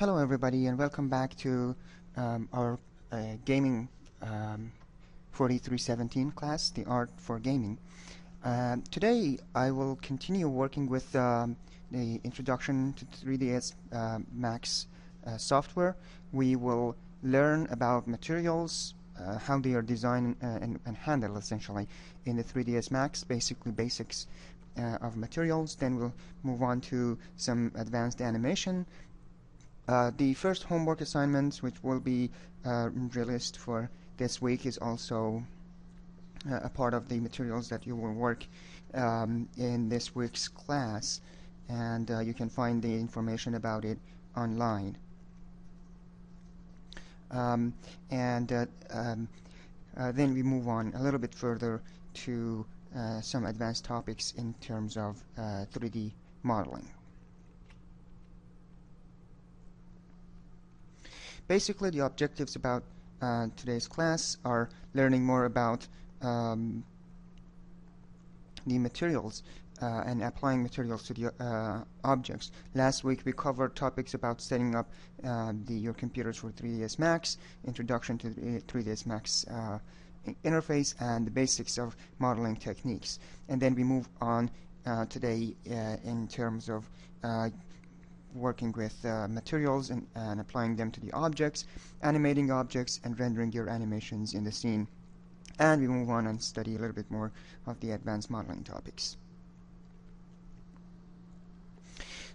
Hello everybody and welcome back to our gaming 4317 class, the art for gaming. Today I will continue working with the introduction to 3ds Max software. We will learn about materials, how they are designed and handled essentially in the 3ds Max, basically basics of materials. Then we'll move on to some advanced animation. The first homework assignment, which will be released for this week, is also a part of the materials that you will work in this week's class, and you can find the information about it online. Then we move on a little bit further to some advanced topics in terms of 3D modeling. Basically, the objectives about today's class are learning more about the materials and applying materials to the objects. Last week we covered topics about setting up your computers for 3ds Max, introduction to the 3ds Max interface, and the basics of modeling techniques. And then we move on today in terms of working with materials and applying them to the objects, animating objects, and rendering your animations in the scene. And we move on and study a little bit more of the advanced modeling topics.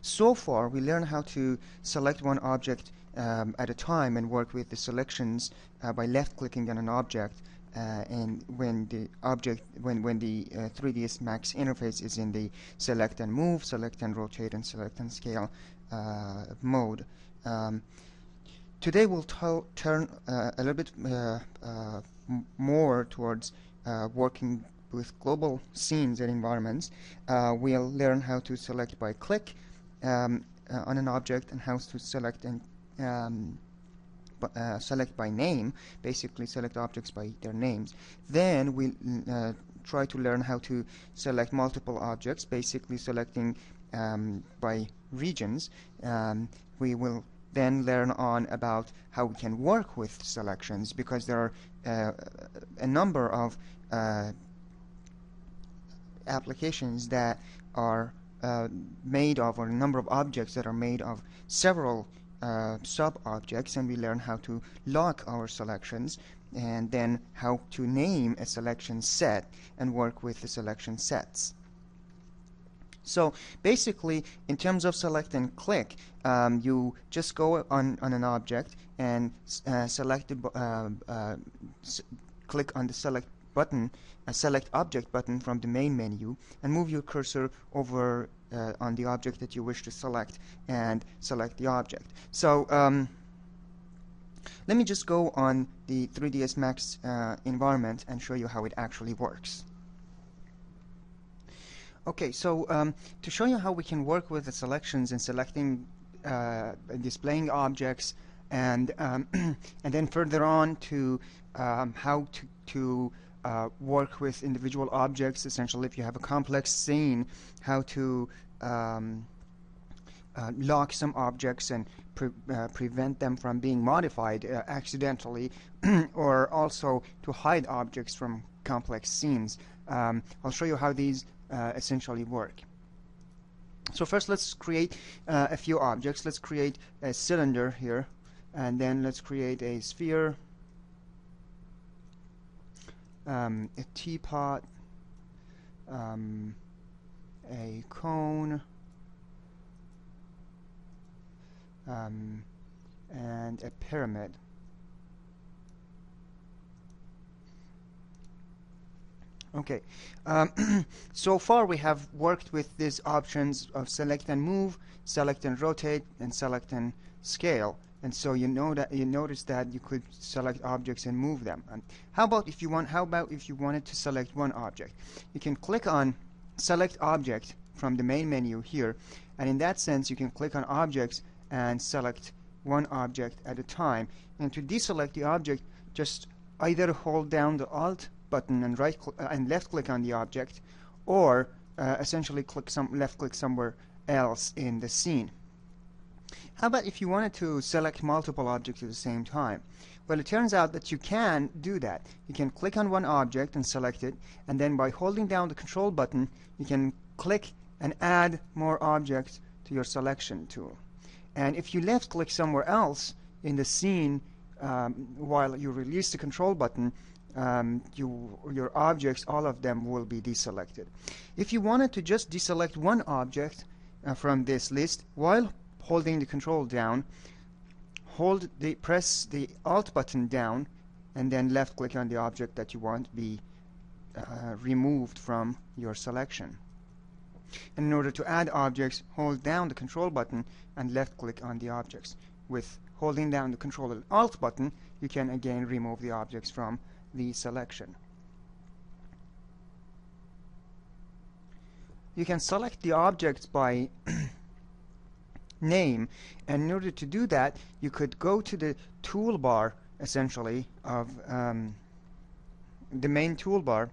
So far, we learned how to select one object at a time and work with the selections by left-clicking on an object. And when the 3ds Max interface is in the select and move, select and rotate, and select and scale mode. Today we'll turn a little bit more towards working with global scenes and environments. We'll learn how to select by click on an object, and how to select and select by name, basically select objects by their names. Then we'll try to learn how to select multiple objects, basically selecting by regions. We will then learn on about how we can work with selections, because there are a number of applications that are made of, or a number of objects that are made of several sub-objects, and we learn how to lock our selections, and then how to name a selection set and work with the selection sets. So basically, in terms of select and click, you just go on an object and click on the select button, select object button from the main menu, and move your cursor over on the object that you wish to select, and select the object. So let me just go on the 3ds Max environment and show you how it actually works. Okay, so to show you how we can work with the selections and selecting, displaying objects, and and then further on to how to work with individual objects. Essentially, if you have a complex scene, how to lock some objects and prevent them from being modified accidentally, or also to hide objects from complex scenes. I'll show you how these essentially work. So first, let's create a few objects. Let's create a cylinder here, and then let's create a sphere, a teapot, a cone, and a pyramid. Okay, so far we have worked with these options of select and move, select and rotate, and select and scale. And so you notice that you could select objects and move them. And how about if you wanted to select one object? You can click on select object from the main menu here, and in that sense you can click on objects and select one object at a time. And to deselect the object, just either hold down the Alt button and left click on the object, or essentially left click somewhere else in the scene. How about if you wanted to select multiple objects at the same time? Well, it turns out that you can do that. You can click on one object and select it, and then by holding down the control button, you can click and add more objects to your selection tool. And if you left click somewhere else in the scene while you release the control button, your objects, all of them will be deselected. If you wanted to just deselect one object from this list while holding the control down, press the Alt button down and then left click on the object that you want to be removed from your selection. And in order to add objects, hold down the control button and left click on the objects. With holding down the control and Alt button, you can again remove the objects from the selection. You can select the objects by name, and in order to do that, you could go to the toolbar essentially of the main toolbar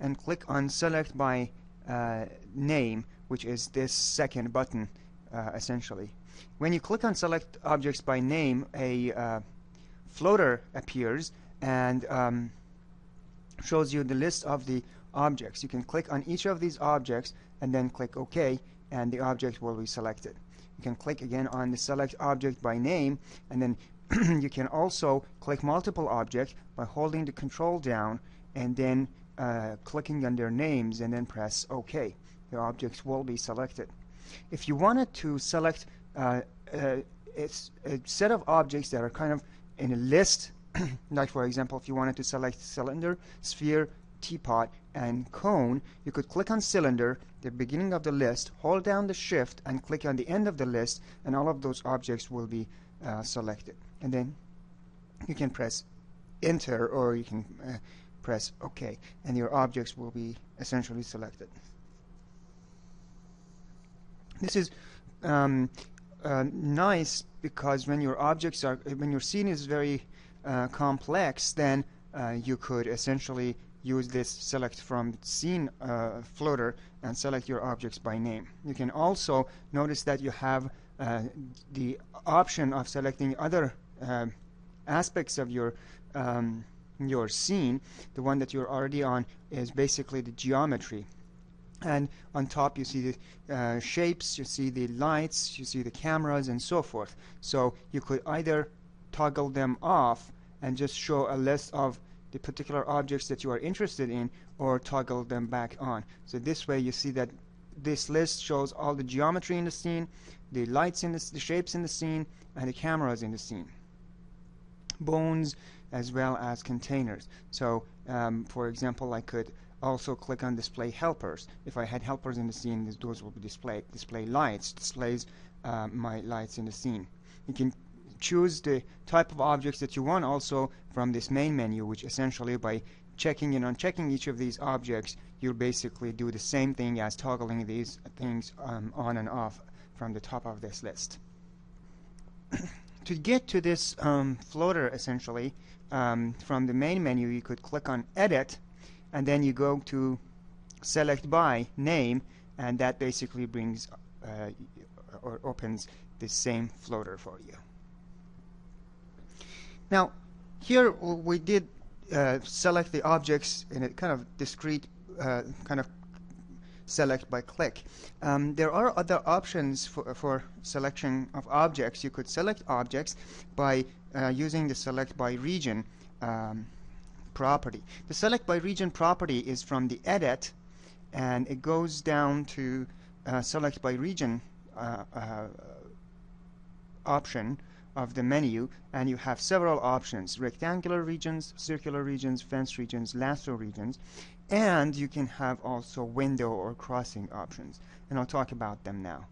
and click on select by name, which is this second button essentially. When you click on select objects by name, a floater appears and shows you the list of the objects. You can click on each of these objects and then click OK, and the object will be selected. You can click again on the select object by name, and then you can also click multiple objects by holding the control down and then clicking on their names and then press OK. The objects will be selected. If you wanted to select a set of objects that are kind of in a list, like for example, if you wanted to select cylinder, sphere, teapot, and cone, you could click on cylinder, the beginning of the list, hold down the shift and click on the end of the list, and all of those objects will be selected. And then you can press enter, or you can press OK, and your objects will be essentially selected. This is nice because when your objects are, when your scene is very complex, then you could essentially use this select from scene floater and select your objects by name. You can also notice that you have the option of selecting other aspects of your scene. The one that you're already on is basically the geometry. And on top you see the shapes, you see the lights, you see the cameras, and so forth. So you could either toggle them off and just show a list of the particular objects that you are interested in, or toggle them back on. So this way you see that this list shows all the geometry in the scene, the lights in the shapes in the scene, and the cameras in the scene. Bones as well as containers. So for example, I could also click on display helpers. If I had helpers in the scene, those will be displayed. Display lights displays my lights in the scene. You can choose the type of objects that you want also from this main menu, which essentially by checking and unchecking each of these objects, you'll basically do the same thing as toggling these things on and off from the top of this list. To get to this floater essentially from the main menu, you could click on edit, and then you go to select by name, and that basically brings or opens the same floater for you. Now here we did select the objects in a kind of discrete kind of select by click. There are other options for selection of objects. You could select objects by using the select by region property. The select by region property is from the edit, and it goes down to select by region option of the menu, and you have several options: rectangular regions, circular regions, fence regions, lasso regions, and you can have also window or crossing options, and I'll talk about them now.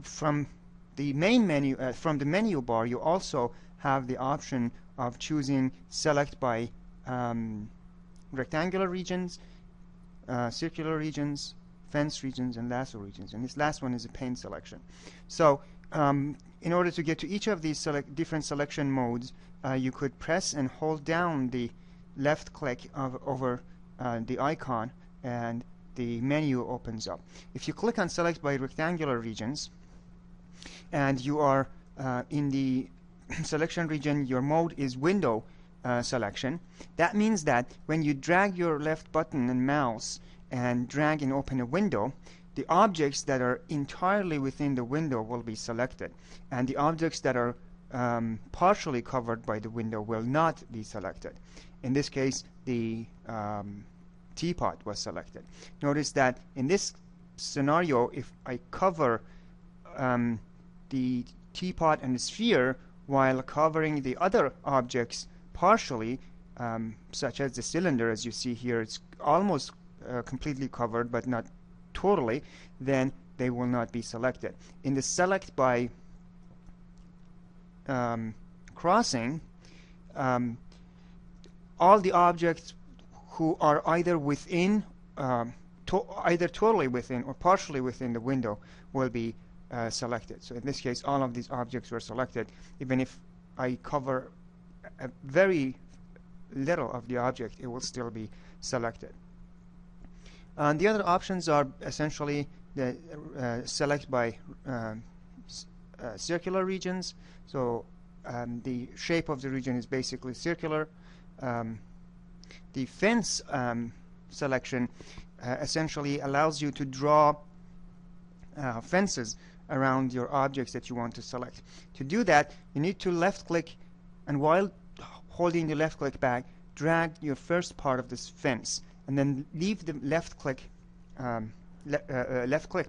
From the main menu, from the menu bar, you also have the option of choosing select by rectangular regions, circular regions, fence regions, and lasso regions, and this last one is a pane selection. So in order to get to each of these different selection modes, you could press and hold down the left click over the icon, and the menu opens up. If you click on select by rectangular regions, and you are in the selection region, your mode is window selection. That means that when you drag your left button and mouse and drag and open a window, the objects that are entirely within the window will be selected, and the objects that are partially covered by the window will not be selected. In this case, the teapot was selected. Notice that in this scenario, if I cover the teapot and the sphere while covering the other objects partially, such as the cylinder, as you see here, it's almost completely covered but not totally, then they will not be selected. In the select by crossing, all the objects who are either within, either totally within or partially within the window will be selected. So in this case, all of these objects were selected. Even if I cover a very little of the object, it will still be selected. The other options are essentially the select by circular regions. So the shape of the region is basically circular. The fence selection essentially allows you to draw fences around your objects that you want to select. To do that, you need to left click, and while holding the left click back, drag your first part of this fence, and then leave the left click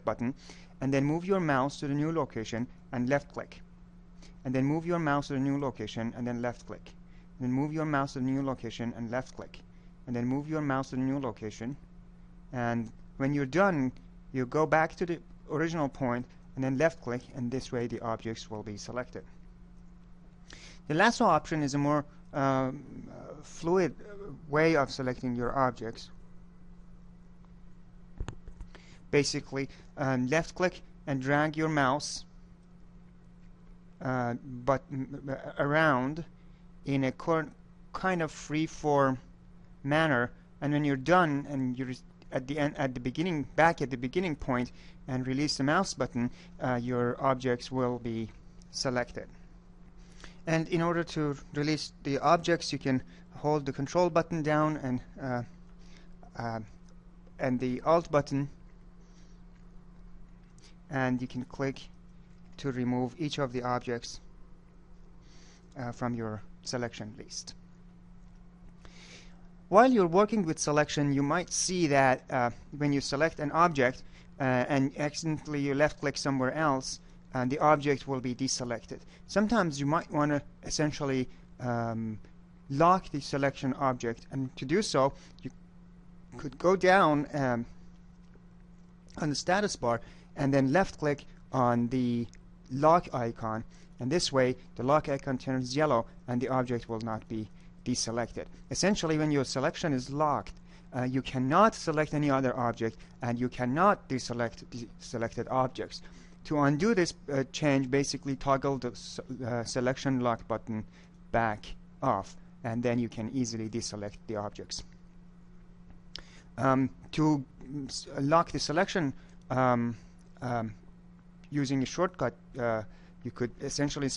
button, and then move your mouse to the new location and left click, and then move your mouse to the new location and then left click, and then move your mouse to the new location and left click, and then move your mouse to the new location, and when you're done, you go back to the original point and then left click, and this way the objects will be selected. The lasso option is a more fluid way of selecting your objects. Basically, left click and drag your mouse around in a kind of free-form manner, and when you're done and you're back at the beginning point, and release the mouse button, your objects will be selected. And in order to release the objects, you can hold the control button down and the alt button, and you can click to remove each of the objects from your selection list. While you're working with selection, you might see that when you select an object and accidentally you left click somewhere else, the object will be deselected. Sometimes you might want to essentially lock the selection object, and to do so you could go down on the status bar and then left click on the lock icon, and this way the lock icon turns yellow and the object will not be deselected. Essentially, when your selection is locked, you cannot select any other object, and you cannot deselect the selected objects. To undo this change, basically toggle the selection lock button back off, and then you can easily deselect the objects. To lock the selection using a shortcut, you could essentially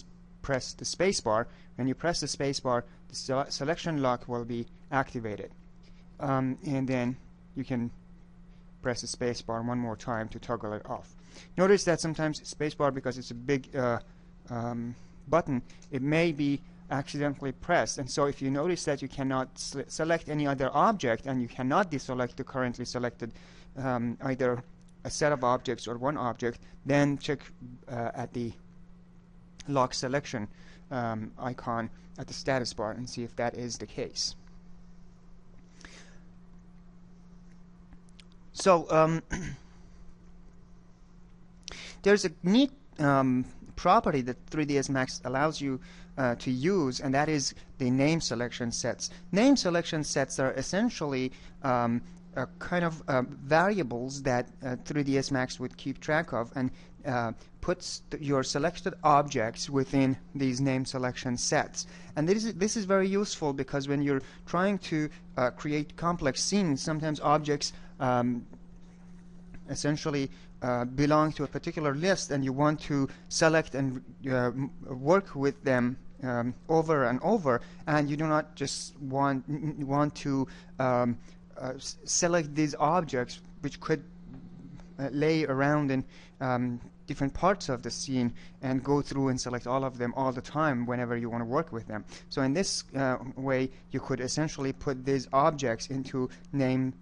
press the space bar. When you press the space bar, the selection lock will be activated, and then you can press the space bar one more time to toggle it off. Notice that sometimes space bar, because it's a big button, it may be accidentally pressed, and so if you notice that you cannot select any other object and you cannot deselect the currently selected either a set of objects or one object, then check at the lock selection icon at the status bar and see if that is the case. So there's a neat property that 3ds Max allows you to use, and that is the name selection sets. Name selection sets are essentially kind of variables that 3ds Max would keep track of, and puts your selected objects within these name selection sets. And this is very useful, because when you're trying to create complex scenes, sometimes objects essentially belong to a particular list, and you want to select and work with them over and over, and you do not just want to select these objects which could lay around in different parts of the scene and go through and select all of them all the time whenever you want to work with them. So in this way, you could essentially put these objects into named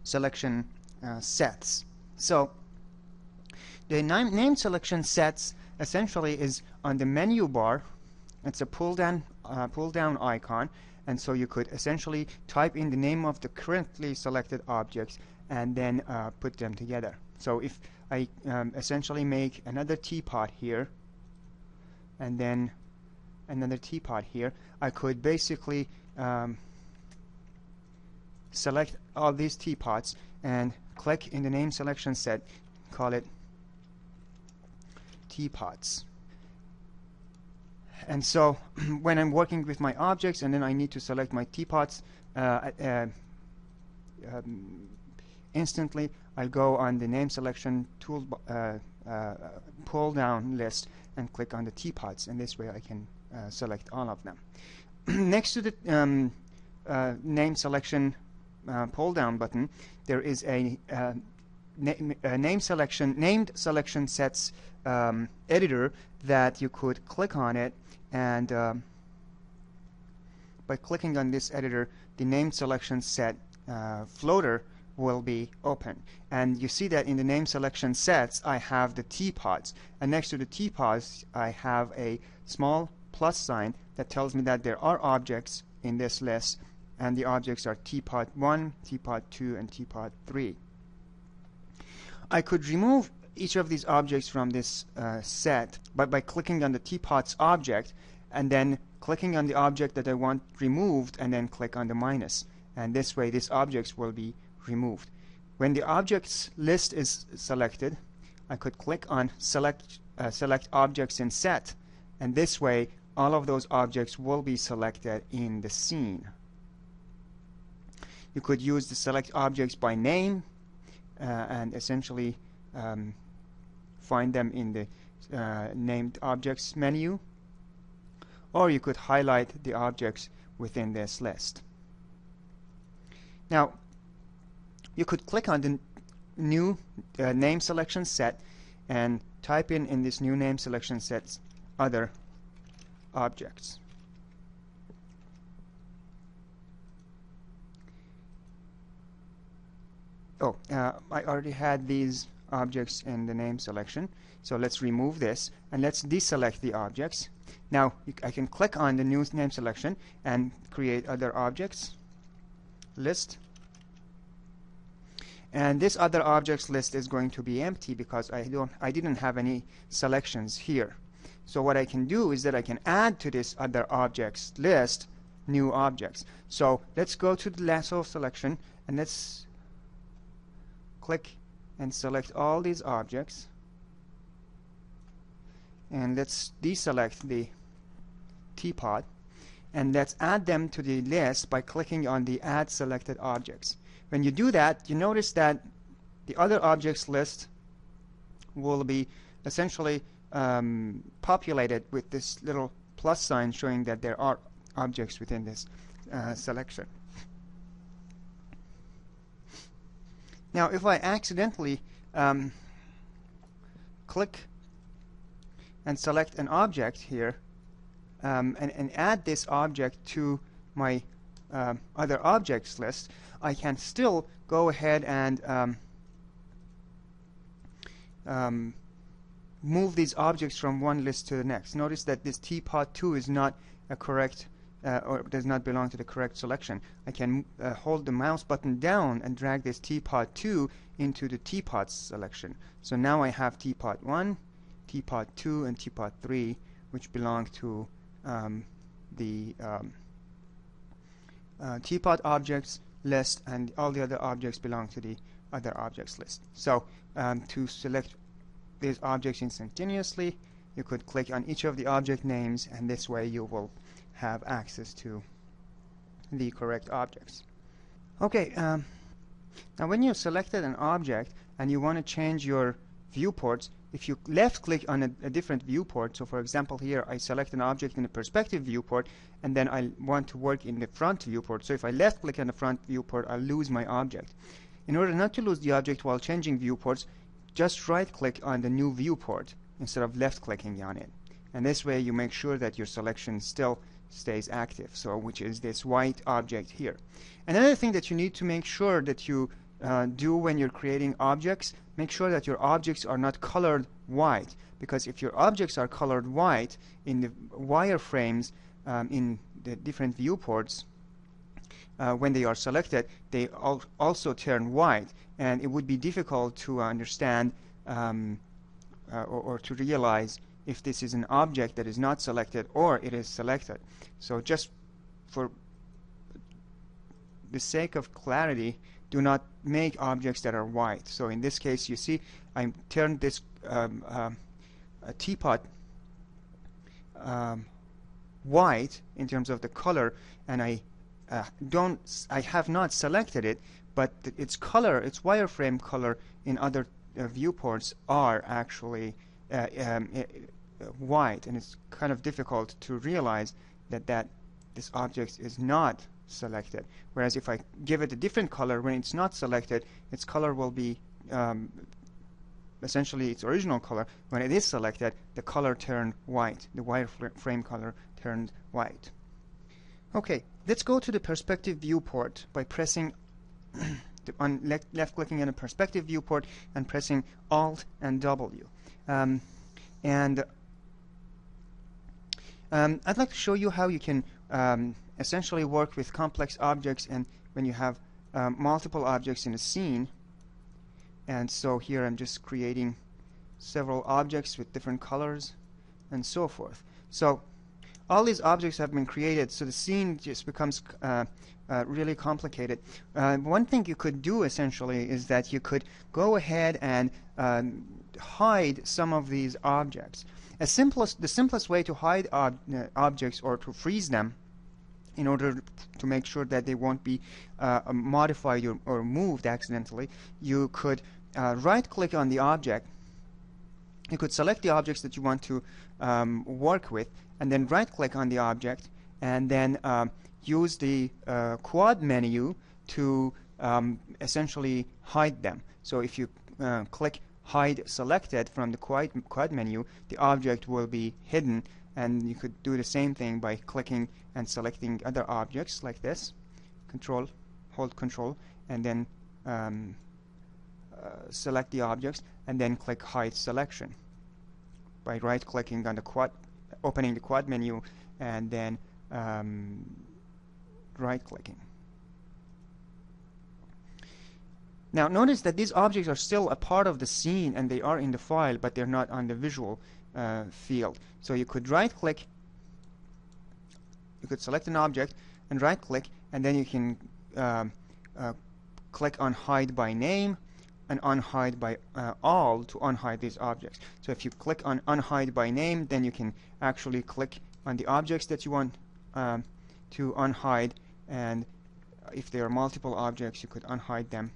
selection sets. So the named selection sets essentially is on the menu bar. It's a pull down icon, and so you could essentially type in the name of the currently selected objects and then put them together. So if I essentially make another teapot here and then another teapot here, I could basically select all these teapots and click in the name selection set, call it teapots. And so when I'm working with my objects and then I need to select my teapots, instantly I'll go on the name selection tool pull down list and click on the teapots, and this way I can select all of them. Next to the name selection pull down button, there is a named selection sets editor that you could click on it, and by clicking on this editor, the name selection set floater will be open. And you see that in the name selection sets, I have the teapots, and next to the teapots I have a small plus sign that tells me that there are objects in this list, and the objects are teapot 1, teapot 2, and teapot 3. I could remove each of these objects from this set by clicking on the teapots object and then clicking on the object that I want removed and then click on the minus, and this way these objects will be removed. When the objects list is selected, I could click on select objects in set, and this way all of those objects will be selected in the scene. You could use the select objects by name and essentially find them in the named objects menu, or you could highlight the objects within this list. Now you could click on the new name selection set and type in this new name selection set other objects. Oh, I already had these objects in the name selection, so let's remove this and let's deselect the objects. Now I can click on the new name selection and create other objects list, and this other objects list is going to be empty because I didn't have any selections here. So what I can do is that I can add to this other objects list new objects. So let's go to the lasso selection and let's click and select all these objects, and let's deselect the teapot, and let's add them to the list by clicking on the add selected objects. When you do that, you notice that the other objects list will be essentially populated with this little plus sign showing that there are objects within this selection. Now if I accidentally click and select an object here and add this object to my other objects list, I can still go ahead and move these objects from one list to the next. Notice that this teapot 2 is not a correct or does not belong to the correct selection. I can hold the mouse button down and drag this teapot 2 into the teapots selection. So now I have teapot 1, teapot 2, and teapot 3, which belong to the teapot objects list, and all the other objects belong to the other objects list. So to select these objects instantaneously, you could click on each of the object names, and this way you will have access to the correct objects. Okay, Now when you selected an object and you want to change your viewports, if you left click on a different viewport, so for example here I select an object in the perspective viewport and then I want to work in the front viewport, so if I left click on the front viewport I'll lose my object. In order not to lose the object while changing viewports, just right click on the new viewport instead of left clicking on it, and this way you make sure that your selection still stays active, so which is this white object here. Another thing that you need to make sure that you do when you're creating objects, make sure that your objects are not colored white, because if your objects are colored white in the wireframes in the different viewports, when they are selected, they also turn white, and it would be difficult to understand or to realize if this is an object that is not selected or it is selected. So just for the sake of clarity, do not make objects that are white. So in this case, you see I turned this a teapot white in terms of the color, and I have not selected it, but its color, its wireframe color in other viewports are actually white, and it's kind of difficult to realize that this object is not selected. Whereas if I give it a different color when it's not selected, its color will be essentially its original color. When it is selected, the color turned white, the wireframe color turned white. Okay, let's go to the perspective viewport by pressing left clicking on a perspective viewport and pressing Alt and W. I'd like to show you how you can essentially work with complex objects, and when you have multiple objects in a scene. And so here I'm just creating several objects with different colors and so forth. So all these objects have been created, so the scene just becomes really complicated. One thing you could do essentially is that you could go ahead and hide some of these objects. The simplest way to hide objects or to freeze them in order to make sure that they won't be modified or moved accidentally, you could right click on the object. You could select the objects that you want to work with, and then right click on the object, and then use the quad menu to essentially hide them. So if you click hide selected from the quad menu, the object will be hidden, and you could do the same thing by clicking and selecting other objects like this. Hold control, and then select the objects, and then click hide selection by right clicking on the opening the quad menu, and then right clicking. Now notice that these objects are still a part of the scene and they are in the file, but they're not on the visual field. So you could right click, you could select an object and right click, and then you can click on hide by name and unhide by all to unhide these objects. So if you click on unhide by name, then you can actually click on the objects that you want to unhide, and if there are multiple objects, you could unhide them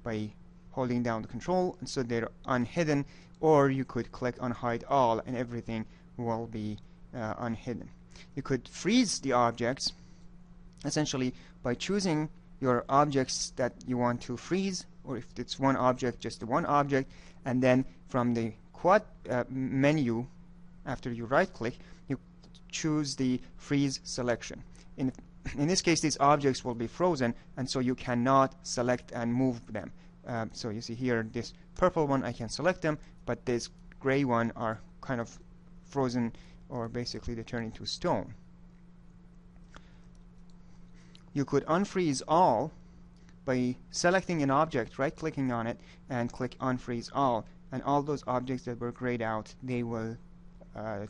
by holding down the control, and so they're unhidden, or you could click on hide all and everything will be unhidden. You could freeze the objects essentially by choosing your objects that you want to freeze, or if it's one object, just the one object, and then from the quad menu, after you right click, you choose the freeze selection. In this case, these objects will be frozen, and so you cannot select and move them. So you see here, this purple one, I can select them, but this gray one are kind of frozen, or basically they turn into stone. You could unfreeze all by selecting an object, right-clicking on it, and click unfreeze all, and all those objects that were grayed out, they will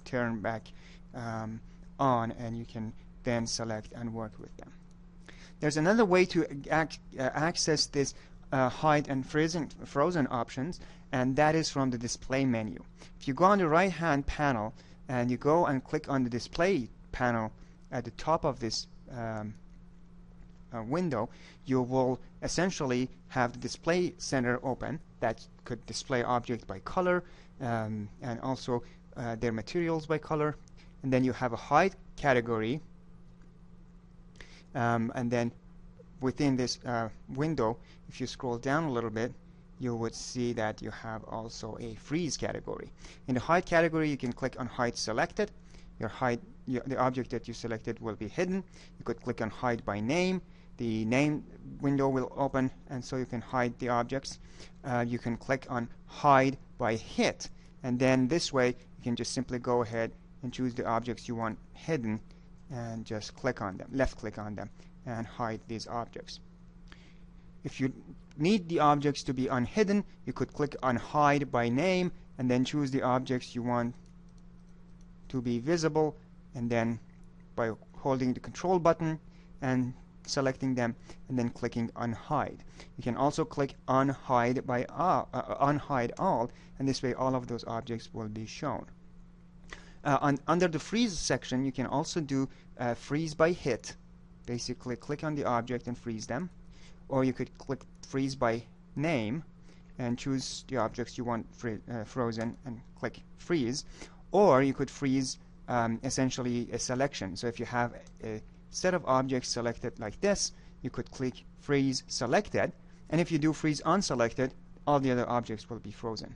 turn back on, and you can then select and work with them. There's another way to access this hide and frozen options, and that is from the display menu. If you go on the right hand panel and you go and click on the display panel at the top of this window, you will essentially have the display center open that could display objects by color, and also their materials by color. And then you have a hide category, and then within this window, if you scroll down a little bit, you would see that you have also a freeze category. In the hide category, you can click on hide selected. The object that you selected will be hidden. You could click on hide by name. The name window will open, and so you can hide the objects. You can click on hide by hit, and then this way you can just simply go ahead and choose the objects you want hidden and just click on them, left click on them, and hide these objects. If you need the objects to be unhidden, you could click on hide by name and then choose the objects you want to be visible, and then by holding the control button and selecting them and then clicking on hide. You can also click on hide by unhide all, and this way all of those objects will be shown. Under the freeze section, you can also do freeze by hit. Basically click on the object and freeze them, or you could click freeze by name and choose the objects you want frozen and click freeze, or you could freeze essentially a selection. So if you have a set of objects selected like this, you could click freeze selected, and if you do freeze unselected, all the other objects will be frozen.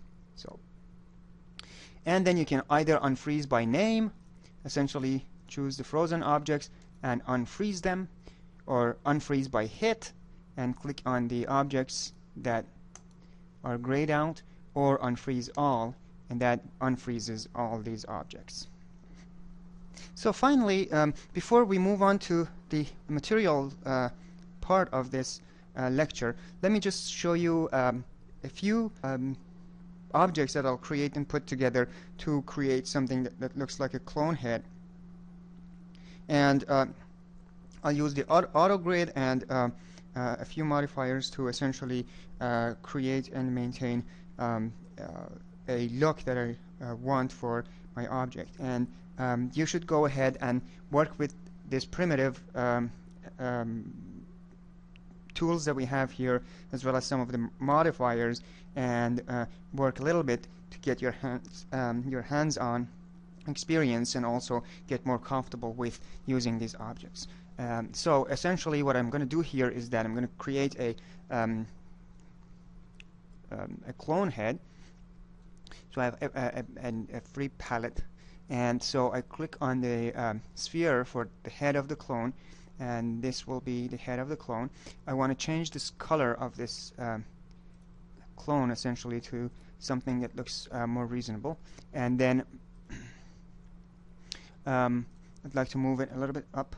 And then you can either unfreeze by name, essentially choose the frozen objects and unfreeze them, or unfreeze by hit and click on the objects that are grayed out, or unfreeze all, and that unfreezes all these objects. So finally, before we move on to the material part of this lecture, let me just show you a few objects that I'll create and put together to create something that looks like a clone head. And I'll use the auto grid and a few modifiers to essentially create and maintain a look that I want for my object. And you should go ahead and work with this primitive tools that we have here, as well as some of the modifiers, and work a little bit to get your hands-on experience and also get more comfortable with using these objects. So essentially what I'm going to do here is that I'm going to create a clone head. So I have a free palette, and so I click on the sphere for the head of the clone, and this will be the head of the clone. I want to change this color of this clone essentially to something that looks more reasonable, and then I'd like to move it a little bit up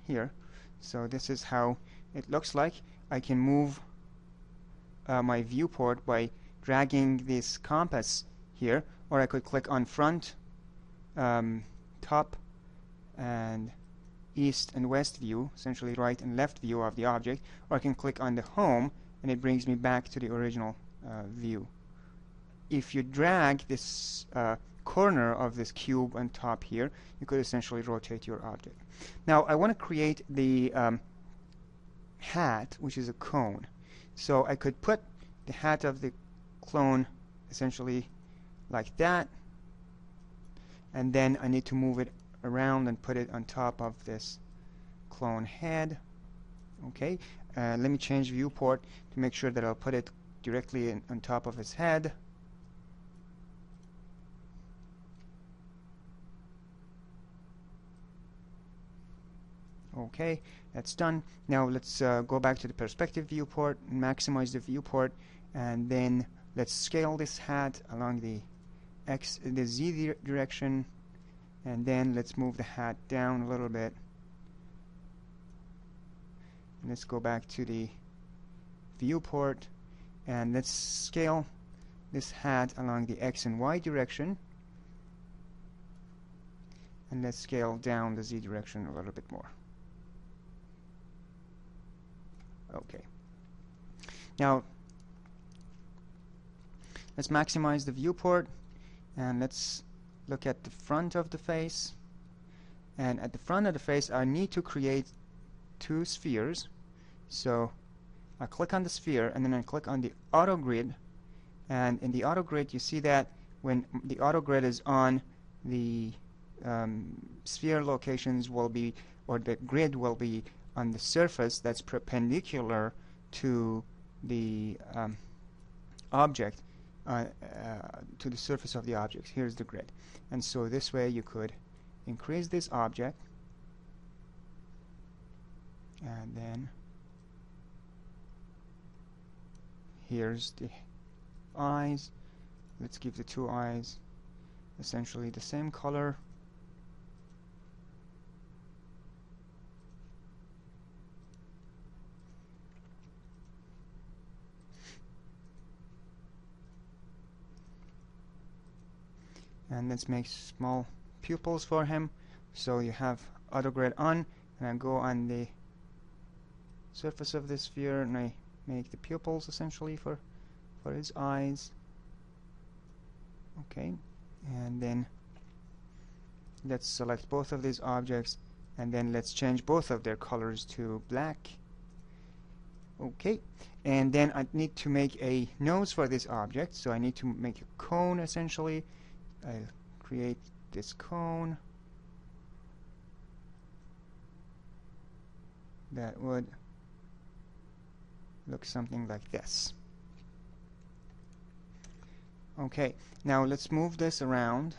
here. So this is how it looks like. I can move my viewport by dragging this compass here, or I could click on front, top, and east and west view, essentially right and left view of the object, or I can click on the home and it brings me back to the original view. If you drag this corner of this cube on top here, you could essentially rotate your object. Now I want to create the hat, which is a cone. So I could put the hat of the clone essentially like that, and then I need to move it around and put it on top of this clone head. Okay, let me change viewport to make sure that I'll put it directly on top of his head. Okay, that's done. Now let's go back to the perspective viewport, maximize the viewport, and then let's scale this hat along the Z direction, and then let's move the hat down a little bit. And let's go back to the viewport, and let's scale this hat along the X and Y direction, and let's scale down the Z direction a little bit more. Okay. Now let's maximize the viewport, and let's look at the front of the face. And at the front of the face I need to create two spheres. So I click on the sphere and then I click on the auto grid, and in the auto grid you see that when the auto grid is on, the sphere locations will be, or the grid will be on the surface that's perpendicular to the object, to the surface of the object. Here's the grid. And so this way you could increase this object, and then here's the eyes. Let's give the two eyes essentially the same color. And let's make small pupils for him. So you have auto grid on, and I go on the surface of the sphere and I make the pupils essentially for his eyes. Okay, and then let's select both of these objects, and then let's change both of their colors to black. Okay, and then I need to make a nose for this object, so I need to make a cone essentially. I'll create this cone that would look something like this. Okay, now let's move this around,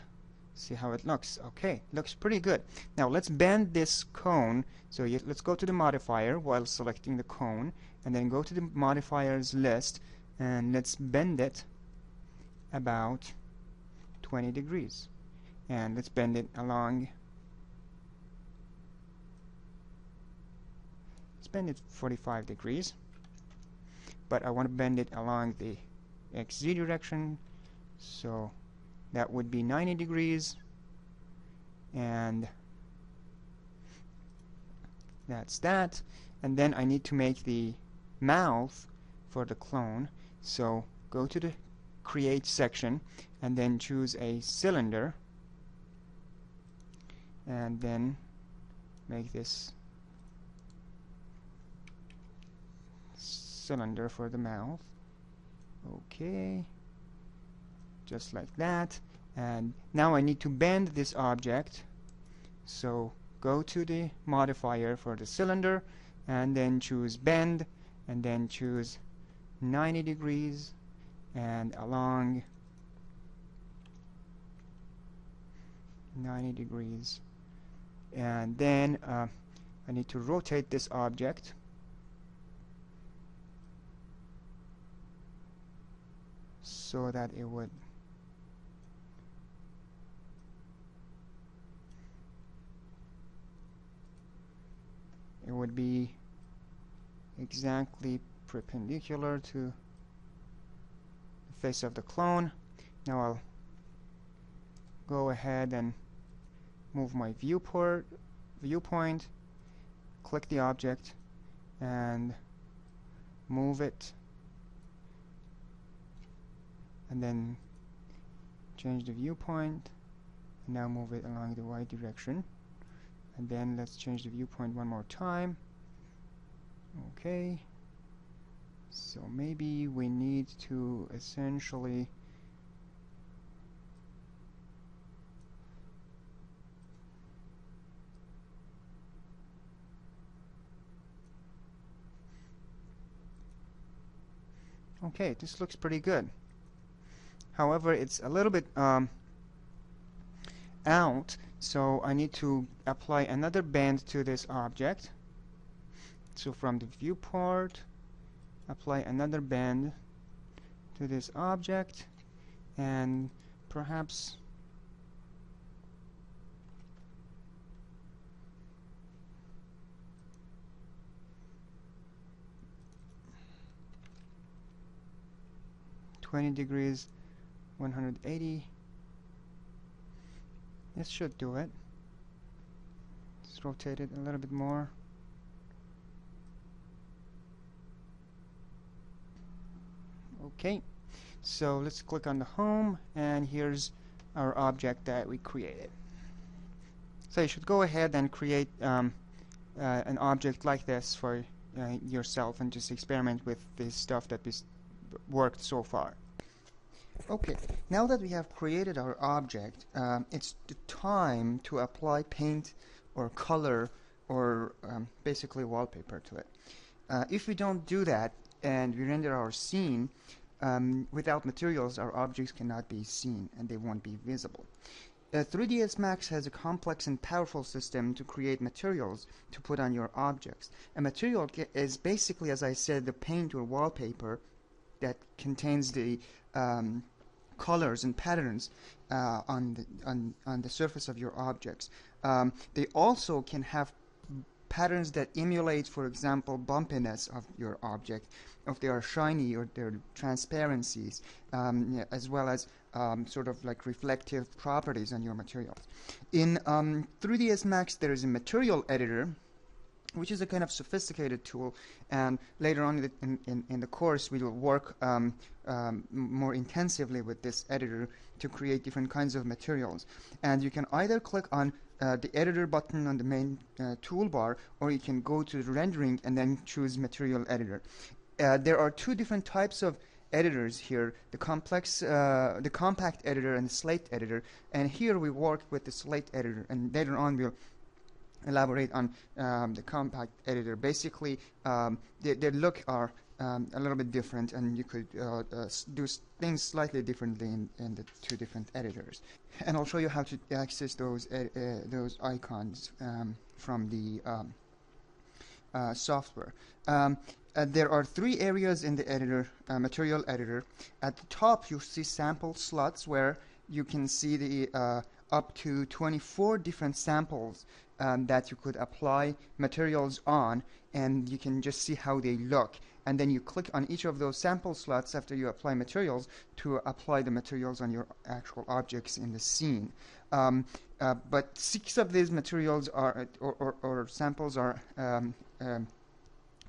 see how it looks. Okay, looks pretty good. Now let's bend this cone. So let's go to the modifier while selecting the cone, and then go to the modifiers list, and let's bend it about 20 degrees. And let's bend it along, let's bend it 45 degrees, but I want to bend it along the XZ direction, so that would be 90 degrees, and that's that. And then I need to make the mouth for the clone, so go to the create section and then choose a cylinder, and then make this cylinder for the mouth. Okay, just like that. And now I need to bend this object, so go to the modifier for the cylinder and then choose bend, and then choose 90 degrees and along 90 degrees. And then I need to rotate this object so that it would be exactly perpendicular to the face of the clone. Now I'll go ahead and move my viewpoint, click the object and move it, and then change the viewpoint, and now move it along the y direction. And then let's change the viewpoint one more time. Okay, so maybe we need to essentially okay, this looks pretty good. However, it's a little bit out, so I need to apply another bend to this object. So from the viewport, apply another bend to this object, and perhaps (20°, 180). This should do it. Let's rotate it a little bit more. Okay, so let's click on the home, and here's our object that we created. So you should go ahead and create an object like this for yourself and just experiment with this stuff that worked so far. Okay, now that we have created our object, it's the time to apply paint or color or basically wallpaper to it. If we don't do that and we render our scene, without materials, our objects cannot be seen and they won't be visible. 3ds Max has a complex and powerful system to create materials to put on your objects. A material is basically, as I said, the paint or wallpaper that contains the colors and patterns on the surface of your objects. They also can have patterns that emulate, for example, bumpiness of your object, if they are shiny or their transparencies, as well as sort of like reflective properties on your materials. In 3ds Max, there is a material editor, which is a kind of sophisticated tool, and later on in the course we will work more intensively with this editor to create different kinds of materials. And you can either click on the editor button on the main toolbar, or you can go to the rendering and then choose material editor. There are two different types of editors here, the compact editor and the slate editor, and here we work with the slate editor, and later on we'll elaborate on the compact editor. Basically, their look are a little bit different, and you could do things slightly differently in the two different editors. And I'll show you how to access those icons from the software. There are three areas in the editor, material editor. At the top, you see sample slots where you can see the up to 24 different samples that you could apply materials on, and you can just see how they look. And then you click on each of those sample slots after you apply materials to apply the materials on your actual objects in the scene. But 6 of these materials are or samples are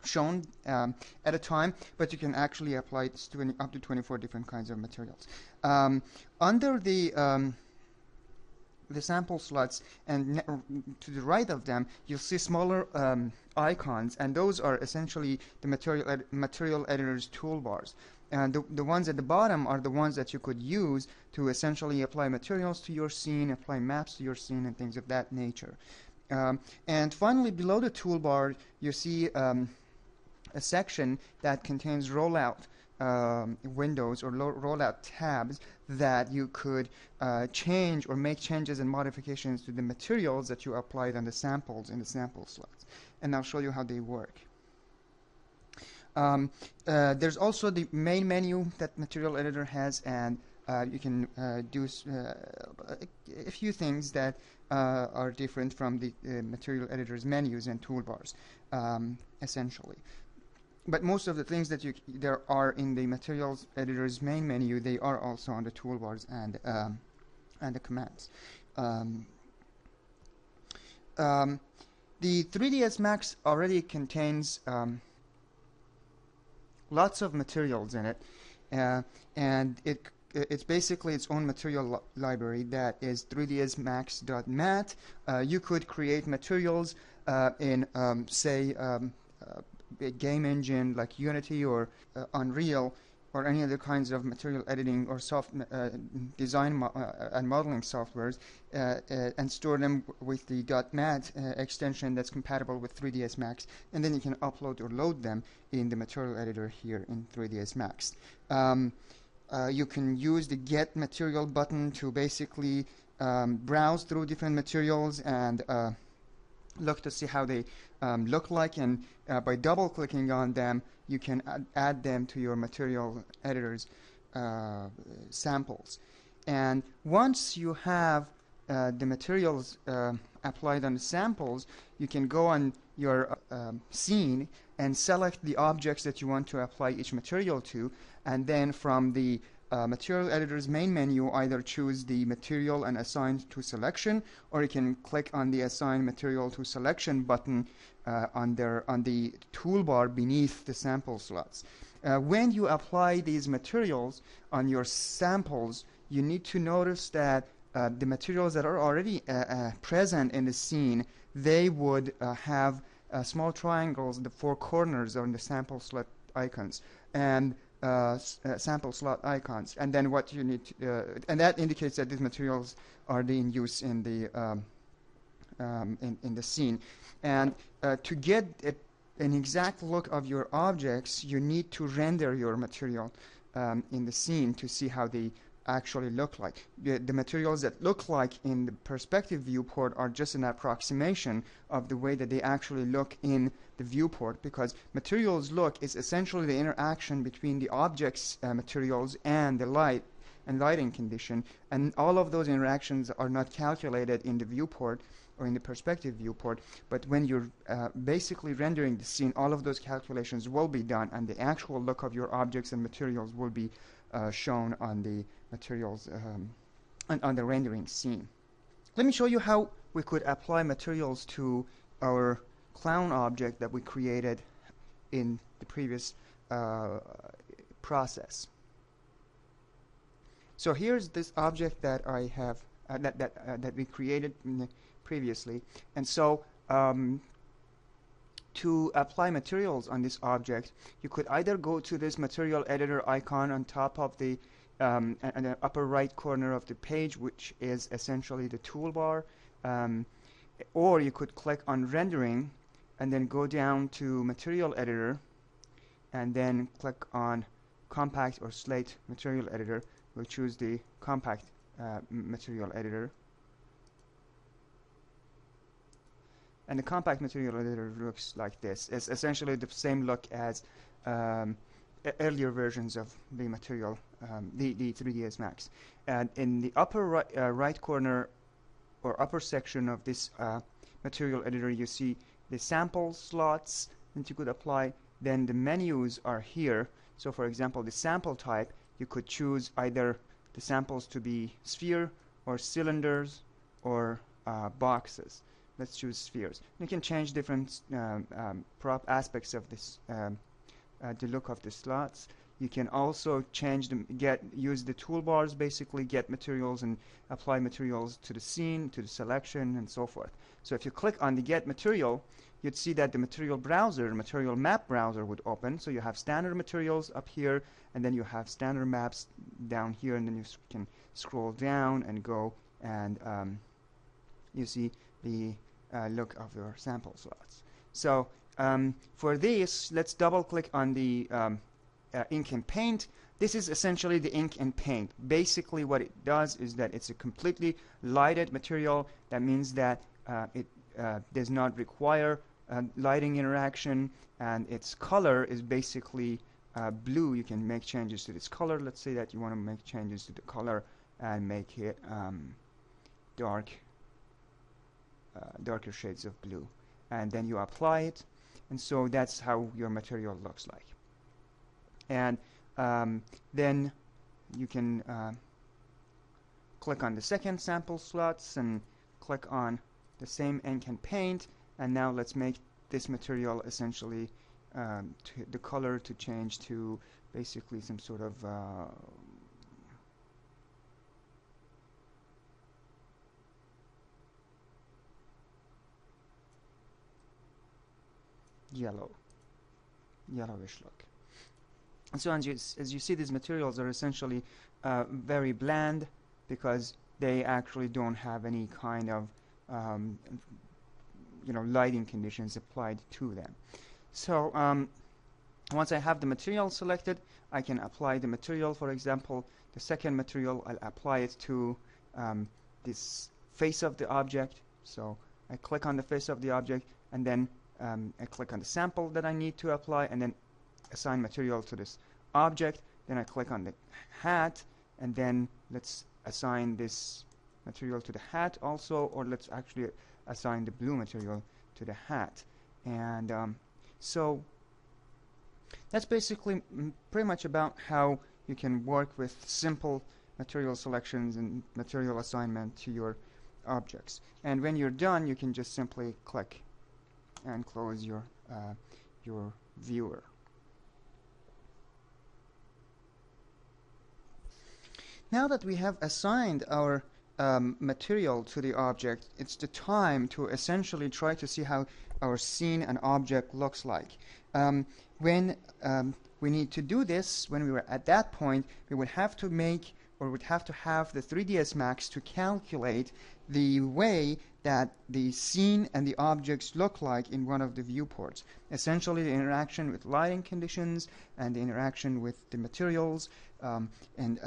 shown at a time, but you can actually apply up to 24 different kinds of materials. Under the sample slots and to the right of them, you'll see smaller icons, and those are essentially the material editor's toolbars. And the ones at the bottom are the ones that you could use to essentially apply materials to your scene, apply maps to your scene, and things of that nature. And finally, below the toolbar, you see a section that contains rollout windows or rollout tabs that you could change or make changes and modifications to the materials that you applied on the samples in the sample slots. And I'll show you how they work. There's also the main menu that Material Editor has, and you can do a few things that are different from the Material Editor's menus and toolbars, essentially. But most of the things that there are in the Materials Editor's main menu, they are also on the toolbars and the commands. The 3ds Max already contains lots of materials in it, and it's basically its own material library that is 3dsmax.mat. You could create materials in, say, a game engine like Unity or Unreal or any other kinds of material editing or design and modeling softwares, and store them with the .mat extension that's compatible with 3ds Max, and then you can upload or load them in the material editor here in 3ds Max. You can use the Get Material button to basically browse through different materials and look to see how they look like, and by double clicking on them you can add them to your material editor's samples. And once you have the materials applied on the samples, you can go on your scene and select the objects that you want to apply each material to, and then from the Material Editor's main menu, either choose the material and assign to selection, or you can click on the Assign Material to Selection button on the toolbar beneath the sample slots. When you apply these materials on your samples, you need to notice that the materials that are already present in the scene, they would have small triangles, the four corners on the sample slot icons, and sample slot icons. And then what you need to, and that indicates that these materials are in use in the in the scene. And to get an exact look of your objects, you need to render your material in the scene to see how they actually look like. The materials that look like in the perspective viewport are just an approximation of the way that they actually look in the viewport, because materials look is essentially the interaction between the object's materials and the light and lighting condition, and all of those interactions are not calculated in the viewport or in the perspective viewport, but when you're basically rendering the scene, all of those calculations will be done, and the actual look of your objects and materials will be shown on the materials on the rendering scene. Let me show you how we could apply materials to our clown object that we created in the previous process. So here's this object that I have that we created previously, and so to apply materials on this object, you could either go to this material editor icon on top of the upper right corner of the page, which is essentially the toolbar, or you could click on rendering and then go down to material editor and then click on compact or slate material editor. We'll choose the compact material editor. And the compact material editor looks like this. It's essentially the same look as earlier versions of the material, the 3ds Max. And in the upper right corner or upper section of this material editor, you see the sample slots that you could apply. Then the menus are here. So for example, the sample type, you could choose either the samples to be sphere or cylinders or boxes. Let's choose spheres. You can change different prop aspects of this, the look of the slots. You can also change them, use the toolbars, basically get materials and apply materials to the scene, to the selection, and so forth. So if you click on the get material, you'd see that the material browser, material map browser would open. So you have standard materials up here, and then you have standard maps down here, and then you can scroll down and go, and you see the look of your sample slots. So for this, let's double click on the ink and paint. This is essentially the ink and paint. Basically what it does is that it's a completely lighted material. That means that it does not require lighting interaction, and its color is basically blue. You can make changes to this color. Let's say that you want to make changes to the color and make it darker shades of blue, and then you apply it, and so that's how your material looks like. And then you can click on the second sample slots and click on the same ink and paint, and now let's make this material essentially the color to change to basically some sort of yellowish look. And so as you see, these materials are essentially very bland because they actually don't have any kind of lighting conditions applied to them. So once I have the material selected, I can apply the material. For example, the second material, I'll apply it to this face of the object. So I click on the face of the object, and then I click on the sample that I need to apply, and then assign material to this object. Then I click on the hat, and then let's assign this material to the hat also, or let's actually assign the blue material to the hat. And so that's basically pretty much about how you can work with simple material selections and material assignment to your objects. And when you're done, you can just simply click and close your viewer. Now that we have assigned our material to the object. It's the time to essentially try to see how our scene and object looks like. When we need to do this, when we were at that point, we would have to make, or would have to have the 3ds Max to calculate the way that the scene and the objects look like in one of the viewports. Essentially, the interaction with lighting conditions and the interaction with the materials and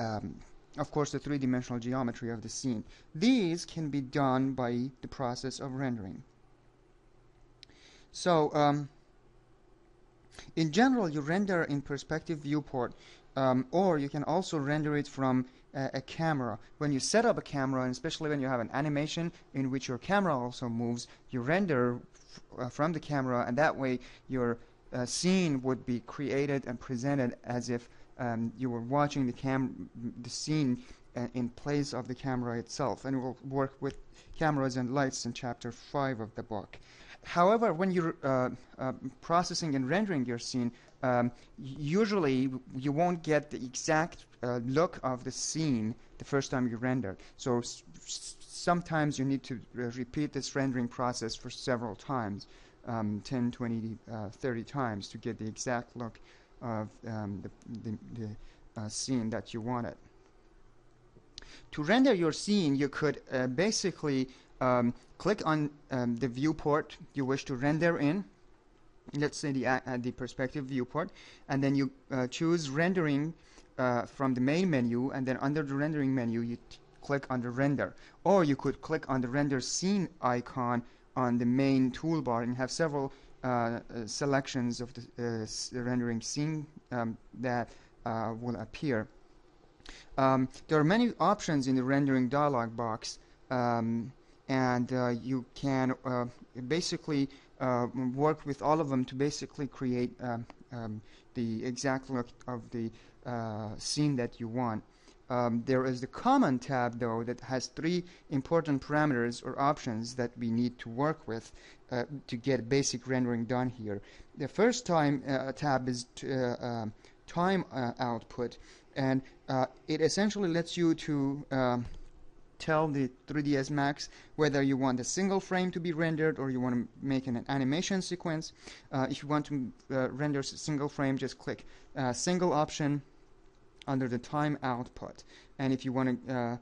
of course, the three-dimensional geometry of the scene. These can be done by the process of rendering. So, in general, you render in perspective viewport, or you can also render it from a camera. When you set up a camera, and especially when you have an animation in which your camera also moves, you render from the camera, and that way your scene would be created and presented as if you were watching the scene in place of the camera itself, and we'll work with cameras and lights in chapter 5 of the book. However, when you're processing and rendering your scene, usually you won't get the exact look of the scene the first time you render. So sometimes you need to repeat this rendering process for several times, 10, 20, 30 times to get the exact look of the scene that you wanted. To render your scene, you could basically click on the viewport you wish to render in. Let's say the perspective viewport, and then you choose rendering from the main menu, and then under the rendering menu you click on the render. Or you could click on the render scene icon on the main toolbar and have several selections of the rendering scene that will appear. There are many options in the rendering dialog box, and you can basically work with all of them to basically create the exact look of the scene that you want. There is the Common tab, though, that has 3 important parameters or options that we need to work with to get basic rendering done here. The first tab is time output, and it essentially lets you to tell the 3ds Max whether you want a single frame to be rendered or you want to make an animation sequence. If you want to render a single frame, just click single option under the time output, and if you want to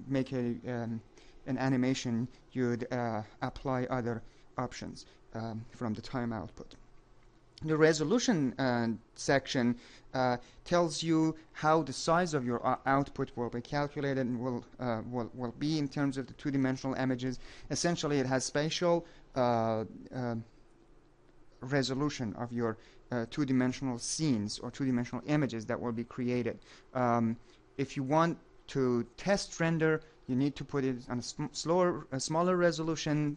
make an animation, you'd apply other options from the time output. The resolution section tells you how the size of your output will be calculated and will be in terms of the two-dimensional images. Essentially, it has spatial resolution of your two-dimensional scenes or two-dimensional images that will be created. If you want to test render, you need to put it on a smaller resolution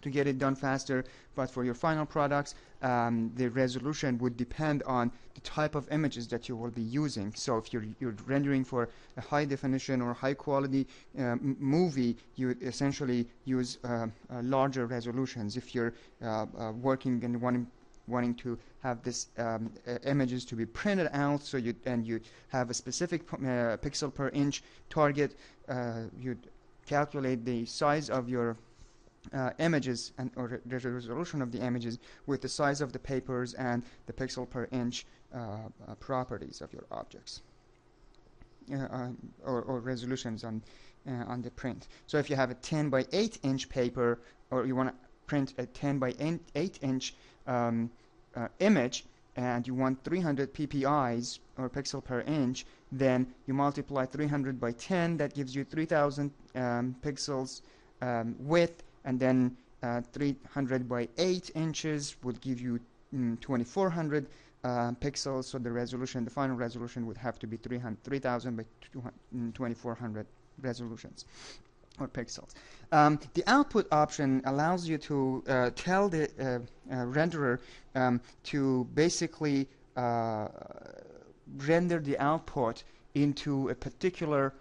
to get it done faster, but for your final products, the resolution would depend on the type of images that you will be using. So if you're rendering for a high definition or high quality movie, you would essentially use larger resolutions. If you're working and wanting to have this images to be printed out, so you have a specific pixel per inch target, you'd calculate the size of your images or the resolution of the images with the size of the papers and the pixel per inch properties of your objects or resolutions on the print. So if you have a 10 by 8 inch paper, or you want to print a 10 by 8 inch image, and you want 300 PPIs or pixel per inch, then you multiply 300 by 10, that gives you 3000 pixels width, and then 300 by 8 inches would give you 2400 pixels. So the final resolution would have to be 3000 by 2400 resolutions or pixels. The output option allows you to tell the renderer to basically render the output into a particular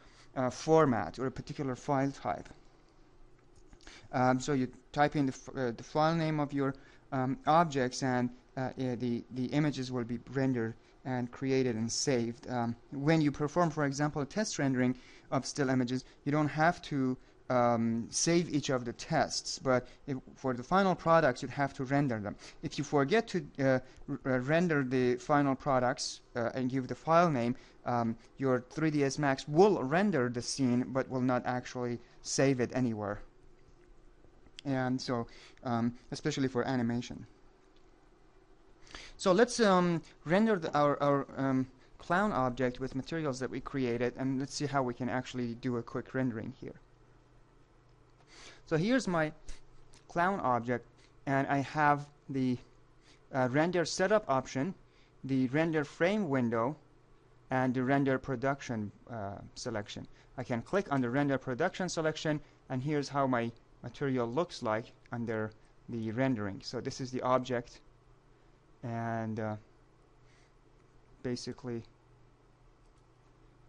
format or a particular file type. So you type in the file name of your objects, and the images will be rendered and created and saved. When you perform, for example, test rendering, of still images, you don't have to save each of the tests, but for the final products, you'd have to render them. If you forget to render the final products and give the file name, your 3ds Max will render the scene, but will not actually save it anywhere. And so, especially for animation. So let's render our clown object with materials that we created, and let's see how we can actually do a quick rendering here. So here's my clown object, and I have the render setup option, the render frame window, and the render production selection. I can click on the render production selection, and here's how my material looks like under the rendering. So this is the object, and basically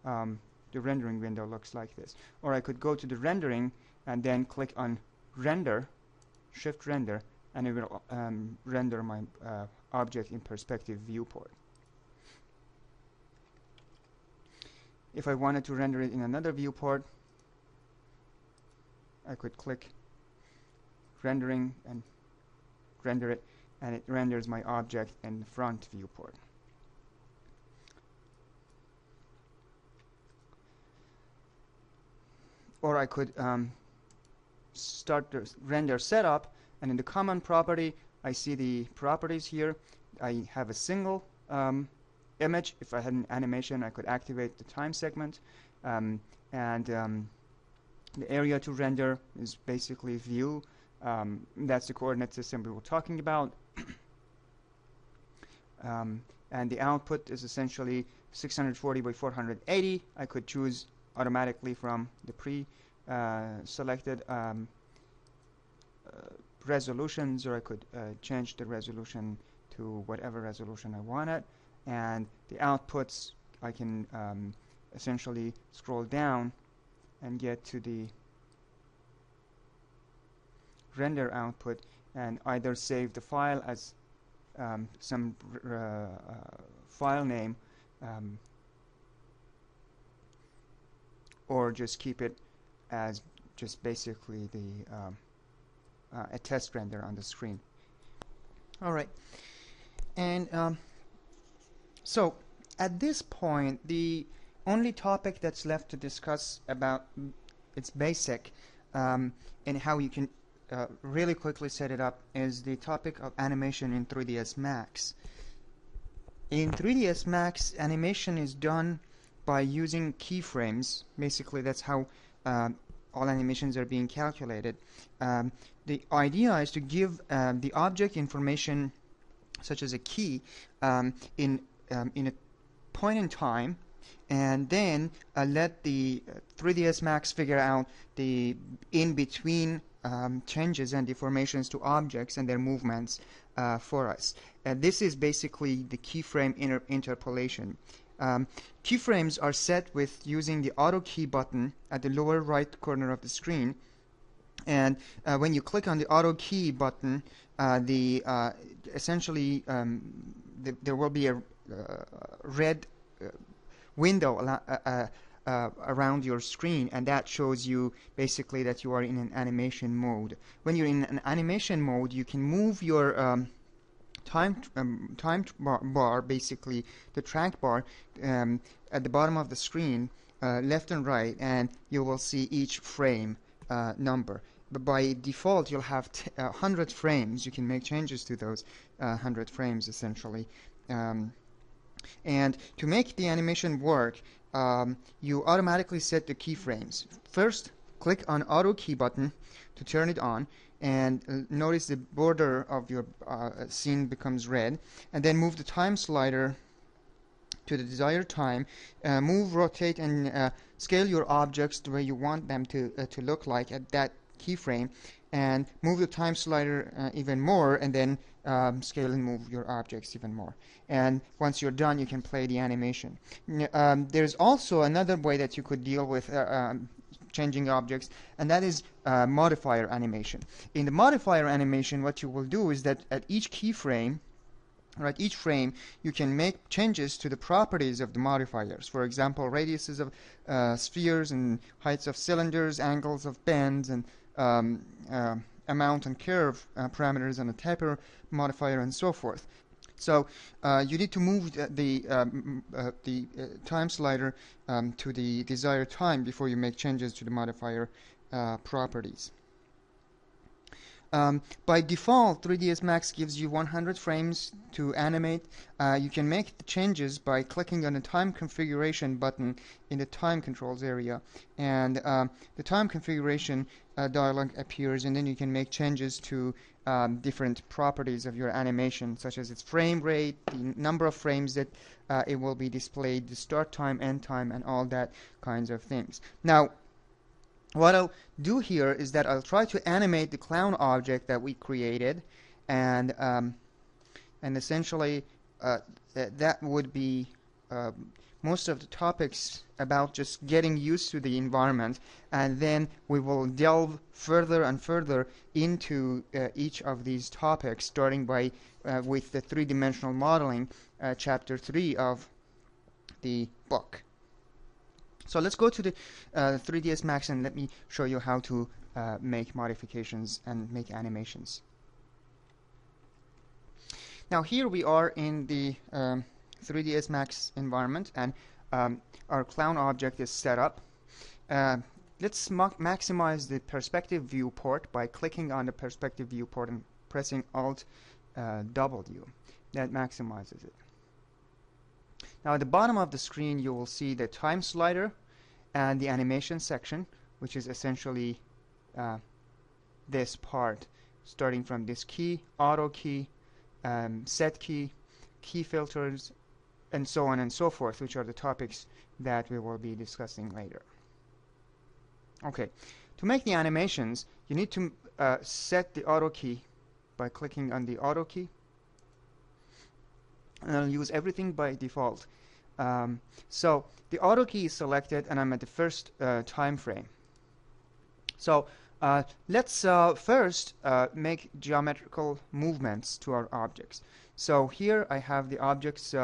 the rendering window looks like this. Or I could go to the rendering and then click on render, shift render, and it will render my object in perspective viewport. If I wanted to render it in another viewport, I could click rendering and render it, and it renders my object in the front viewport. Or I could start the render setup, and in the common property, I see the properties here. I have a single image. If I had an animation, I could activate the time segment, and the area to render is basically view. That's the coordinate system we were talking about. And the output is essentially 640 by 480. I could choose automatically from the pre-selected resolutions, or I could change the resolution to whatever resolution I wanted. And the outputs, I can essentially scroll down and get to the render output and either save the file as some file name, or just keep it as just basically the a test render on the screen. All right, and so at this point, the only topic that's left to discuss about its basic and how you can really quickly set it up is the topic of animation in 3ds Max. In 3ds Max, animation is done by using keyframes. Basically, that's how all animations are being calculated. The idea is to give the object information, such as a key, in a point in time, and then let the 3ds Max figure out the in-between changes and deformations to objects and their movements for us. This is basically the keyframe interpolation. Keyframes are set with using the auto key button at the lower right corner of the screen, and when you click on the auto key button, essentially there will be a red window around your screen, and that shows you basically that you are in an animation mode. When you're in an animation mode, you can move your time bar, basically the track bar, at the bottom of the screen, left and right, and you will see each frame number. But by default, you'll have 100 frames. You can make changes to those 100 frames, essentially. And to make the animation work, you automatically set the keyframes. First, click on auto key button to turn it on, and notice the border of your scene becomes red, and then move the time slider to the desired time, move, rotate, and scale your objects the way you want them to look like at that keyframe, and move the time slider even more, and then scale and move your objects even more. And once you're done, you can play the animation. There's also another way that you could deal with changing objects, and that is modifier animation. In the modifier animation, what you will do is that at each keyframe, right, each frame, you can make changes to the properties of the modifiers. For example, radiuses of spheres and heights of cylinders, angles of bends, and um, amount and curve parameters and a taper modifier, and so forth. So you need to move the time slider to the desired time before you make changes to the modifier properties. By default, 3ds Max gives you 100 frames to animate. You can make the changes by clicking on the time configuration button in the time controls area, and the time configuration dialog appears, and then you can make changes to different properties of your animation, such as its frame rate, the number of frames that it will be displayed, the start time, end time, and all that kinds of things. Now, what I'll do here is that I'll try to animate the clown object that we created, and essentially that would be most of the topics about just getting used to the environment, and then we will delve further and further into each of these topics, starting by with the three-dimensional modeling, chapter 3 of the book. So let's go to the 3ds Max and let me show you how to make modifications and make animations. Now here we are in the 3ds Max environment, and our clown object is set up. Let's maximize the perspective viewport by clicking on the perspective viewport and pressing Alt W. That maximizes it. Now at the bottom of the screen you will see the time slider and the animation section, which is essentially this part, starting from this key, auto key, set key, key filters, and so on and so forth, which are the topics that we will be discussing later. Okay, to make the animations, you need to set the auto key by clicking on the auto key, and I'll use everything by default. So the auto key is selected, and I'm at the first time frame. So let's first make geometrical movements to our objects. So here I have the objects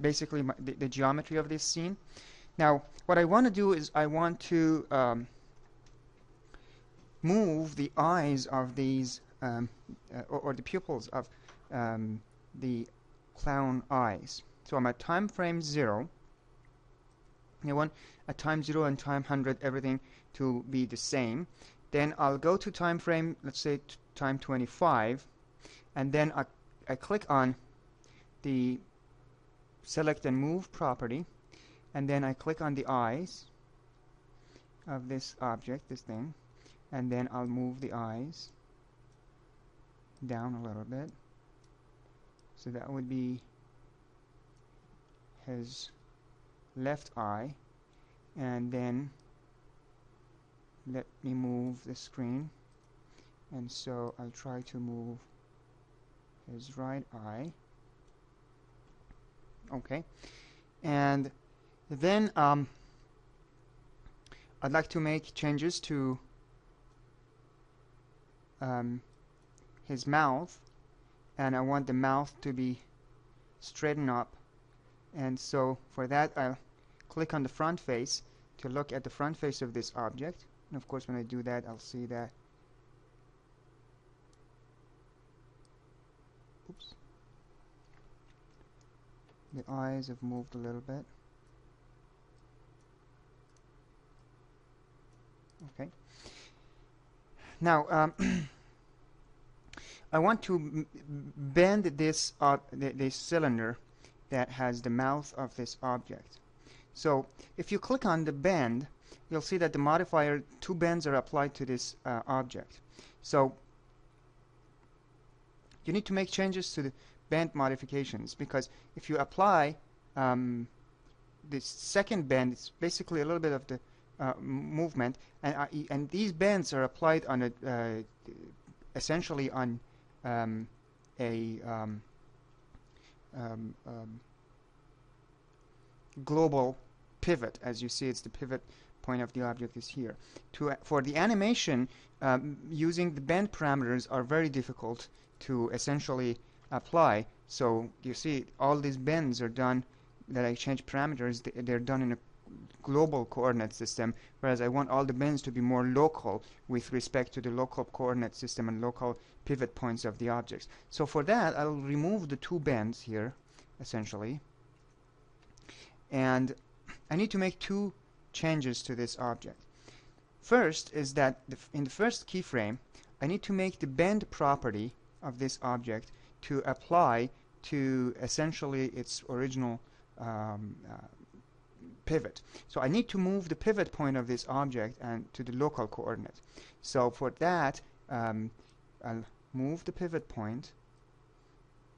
basically the geometry of this scene. Now what I want to do is I want to move the eyes of these or the pupils of the clown eyes. So I'm at time frame 0. I want at time 0 and time 100 everything to be the same. Then I'll go to time frame, let's say time 25, and then I click on the select and move property, and then I click on the eyes of this object, this thing, and then I'll move the eyes down a little bit. So that would be his left eye, and then let me move the screen, and so I'll try to move his right eye. Okay, and then I'd like to make changes to his mouth, and I want the mouth to be straightened up, and so for that I'll click on the front face to look at the front face of this object, and of course when I do that I'll see that the eyes have moved a little bit. Okay, now I want to bend this this cylinder that has the mouth of this object. So if you click on the bend, you'll see that the modifier 2 bends are applied to this object. So you need to make changes to the bend modifications, because if you apply this second bend, it's basically a little bit of the movement, and these bends are applied on a essentially on a global pivot. As you see, it's the pivot point of the object is here. For the animation, using the bend parameters are very difficult to essentially apply. So you see all these bends are done that I change parameters, they're done in a global coordinate system, whereas I want all the bends to be more local with respect to the local coordinate system and local pivot points of the objects. So for that, I'll remove the two bends here, essentially. And I need to make two changes to this object. First is that in the first keyframe, I need to make the bend property of this object to apply to essentially its original pivot. So I need to move the pivot point of this object and to the local coordinate. So for that, I'll move the pivot point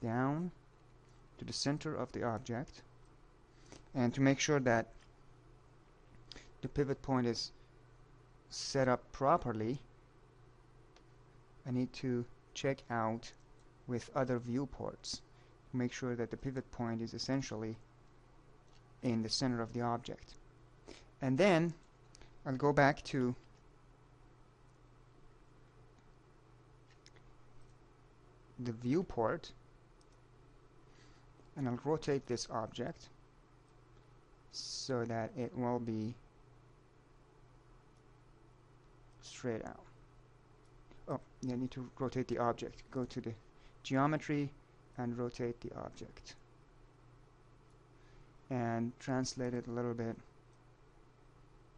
down to the center of the object, and to make sure that the pivot point is set up properly, I need to check out with other viewports to make sure that the pivot point is essentially in the center of the object. And then I'll go back to the viewport and I'll rotate this object so that it will be straight out. Oh, you need to rotate the object. Go to the geometry and rotate the object. And translate it a little bit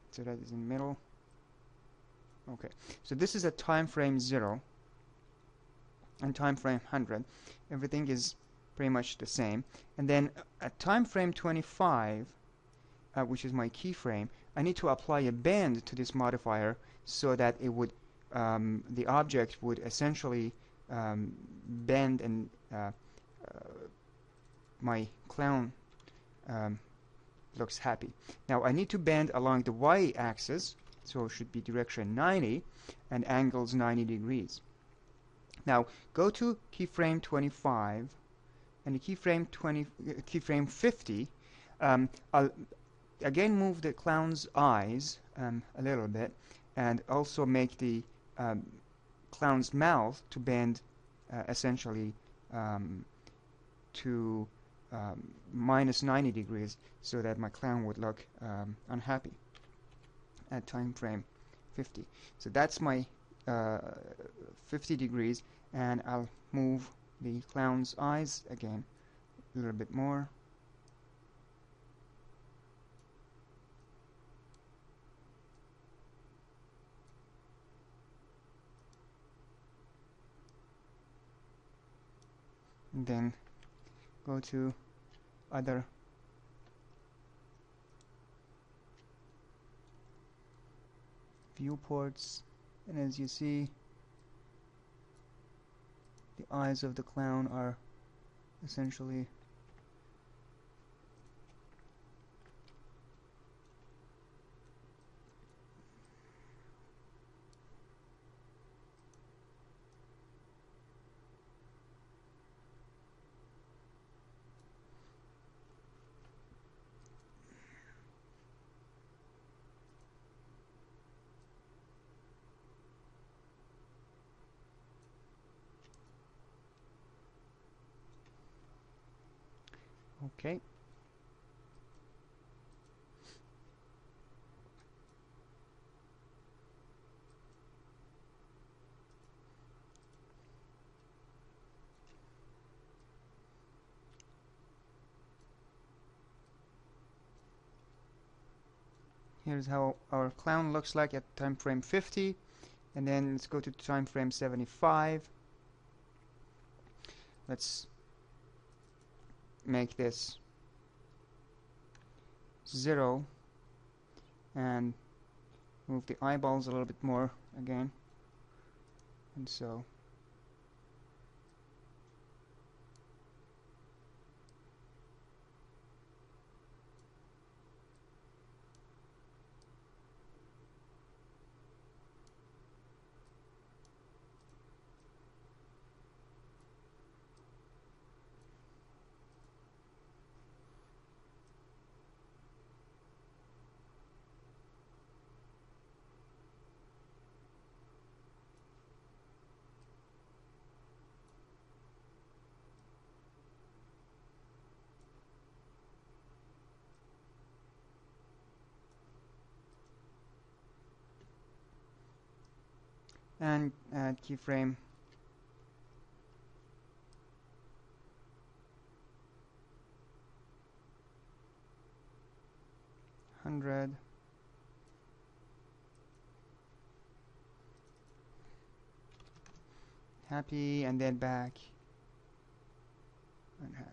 so that it's in the middle. Okay, so this is a time frame 0 and time frame 100. Everything is pretty much the same. And then at time frame 25, which is my keyframe, I need to apply a bend to this modifier so that it would the object would essentially bend, and my clown looks happy. Now I need to bend along the y-axis, so it should be direction 90 and angles 90 degrees. Now go to keyframe 25 and the keyframe 50. I'll again move the clown's eyes a little bit, and also make the clown's mouth to bend essentially to minus 90 degrees, so that my clown would look unhappy at time frame 50. So that's my 50 degrees, and I'll move the clown's eyes again a little bit more. And then go to other viewports, and as you see, the eyes of the clown are essentially okay. Here's how our clown looks like at time frame 50, and then let's go to time frame 75. Let's make this 0 and move the eyeballs a little bit more again, and so and add keyframe 100. Happy, and then back unhappy.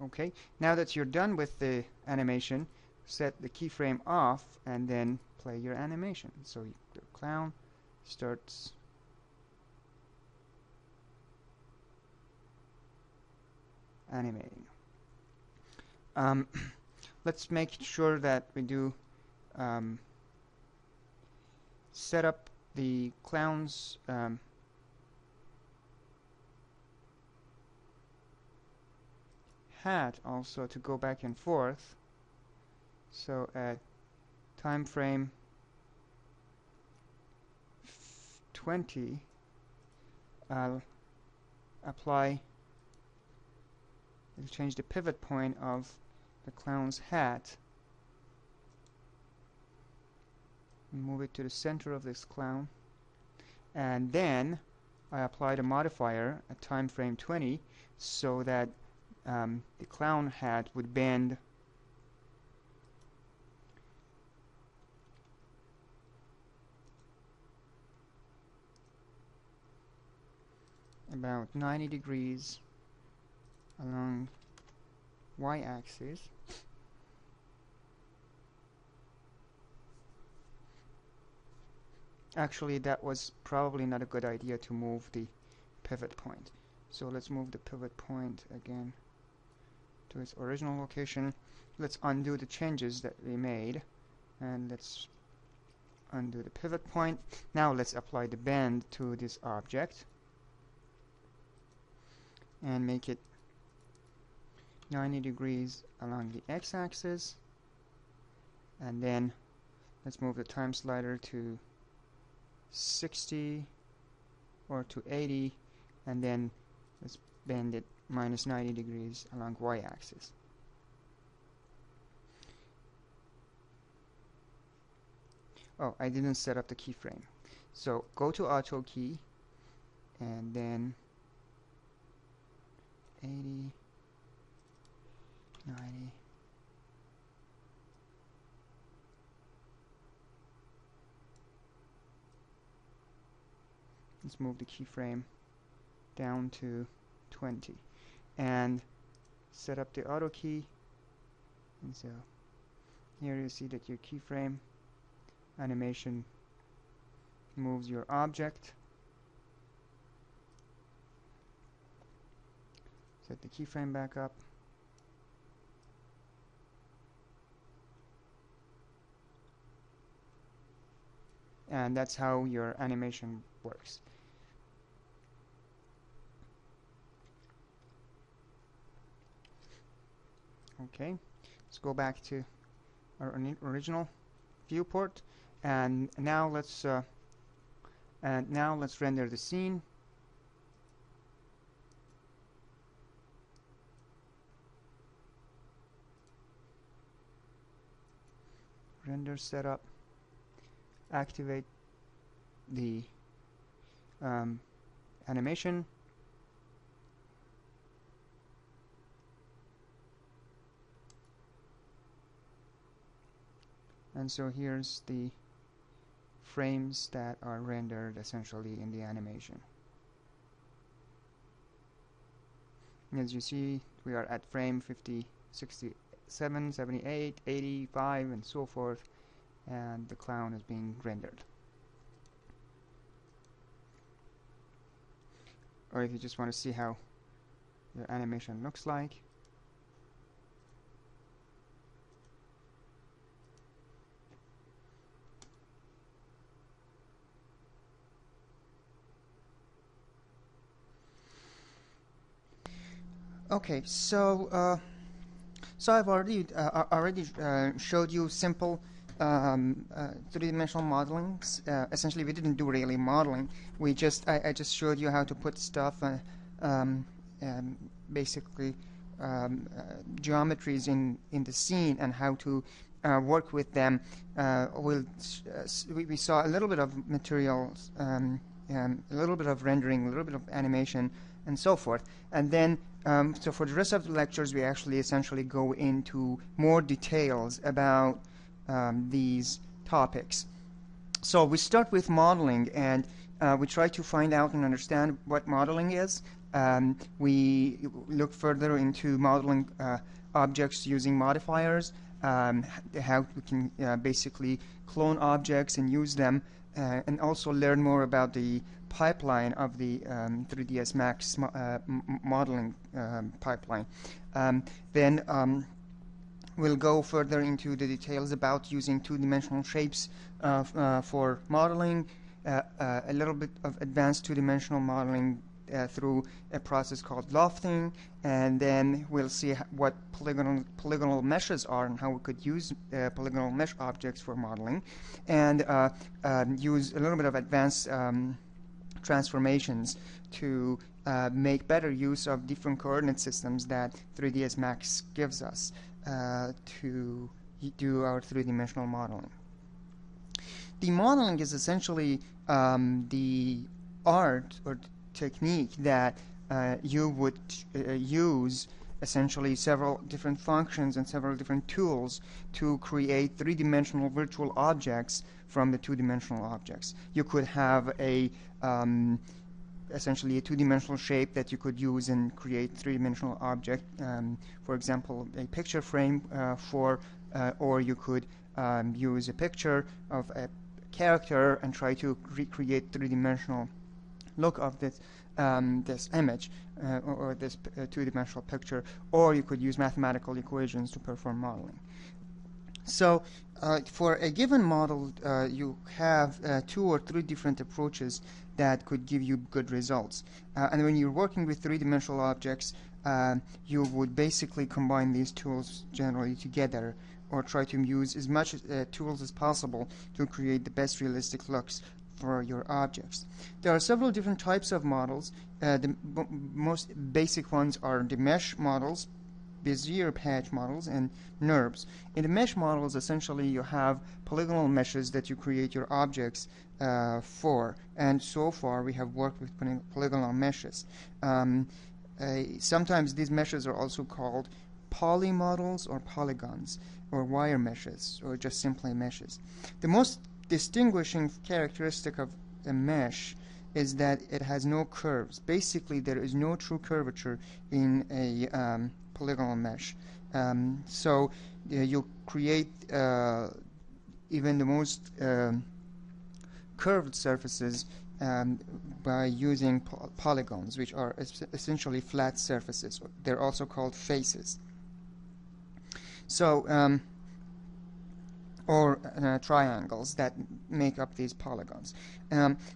Okay, now that you're done with the animation, set the keyframe off and then play your animation. So the clown starts animating. Let's make sure that we do set up the clown's hat also to go back and forth. So at time frame 20, I'll change the pivot point of the clown's hat, move it to the center of this clown, and then I apply the modifier at time frame 20 so that the clown hat would bend about 90 degrees along y-axis. Actually, that was probably not a good idea to move the pivot point. So let's move the pivot point again to its original location. Let's undo the changes that we made, and let's undo the pivot point. Now let's apply the bend to this object and make it 90 degrees along the x-axis, and then let's move the time slider to 60 or to 80, and then let's bend it minus 90 degrees along y-axis. Oh, I didn't set up the keyframe. So go to Auto Key and then 80, 90. Let's move the keyframe down to 20 and set up the auto key. And so here you see that your keyframe animation moves your object. Set the keyframe back up. And that's how your animation works. Okay, let's go back to our original viewport, and now let's render the scene. Render setup. Activate the animation. And so here's the frames that are rendered essentially in the animation. As you see, we are at frame 50, 67, 78, 85, and so forth, and the clown is being rendered. Or if you just want to see how your animation looks like, okay, so I've already showed you simple three-dimensional modelings. Essentially, we didn't do really modeling. I just showed you how to put stuff, basically geometries in the scene, and how to work with them, we saw a little bit of materials, a little bit of rendering, a little bit of animation, and so forth. And then, so for the rest of the lectures, we actually essentially go into more details about these topics. So we start with modeling, and we try to find out and understand what modeling is. We look further into modeling objects using modifiers, how we can basically clone objects and use them, and also learn more about the pipeline of the 3ds Max modeling pipeline. Then we'll go further into the details about using two-dimensional shapes for modeling, a little bit of advanced two-dimensional modeling through a process called lofting, and then we'll see what polygonal meshes are and how we could use polygonal mesh objects for modeling, and use a little bit of advanced transformations to make better use of different coordinate systems that 3ds Max gives us to do our three-dimensional modeling. The modeling is essentially the art or technique that you would use essentially several different functions and several different tools to create three-dimensional virtual objects from the two-dimensional objects. You could have a essentially a two-dimensional shape that you could use and create three-dimensional object, for example, a picture frame or you could use a picture of a character and try to recreate three-dimensional look of this this image or this two-dimensional picture, or you could use mathematical equations to perform modeling. So for a given model, you have 2 or 3 different approaches that could give you good results. And when you're working with three-dimensional objects, you would basically combine these tools generally together, or try to use as much tools as possible to create the best realistic looks for your objects. There are several different types of models. The most basic ones are the mesh models, Bezier patch models, and NURBS. In the mesh models, essentially you have polygonal meshes that you create your objects for, and so far we have worked with polygonal meshes. Sometimes these meshes are also called poly models or polygons, or wire meshes, or just simply meshes. The most distinguishing characteristic of a mesh is that it has no curves. Basically, there is no true curvature in a polygonal mesh. So you create even the most curved surfaces by using polygons, which are essentially flat surfaces. They're also called faces. So, or triangles that make up these polygons.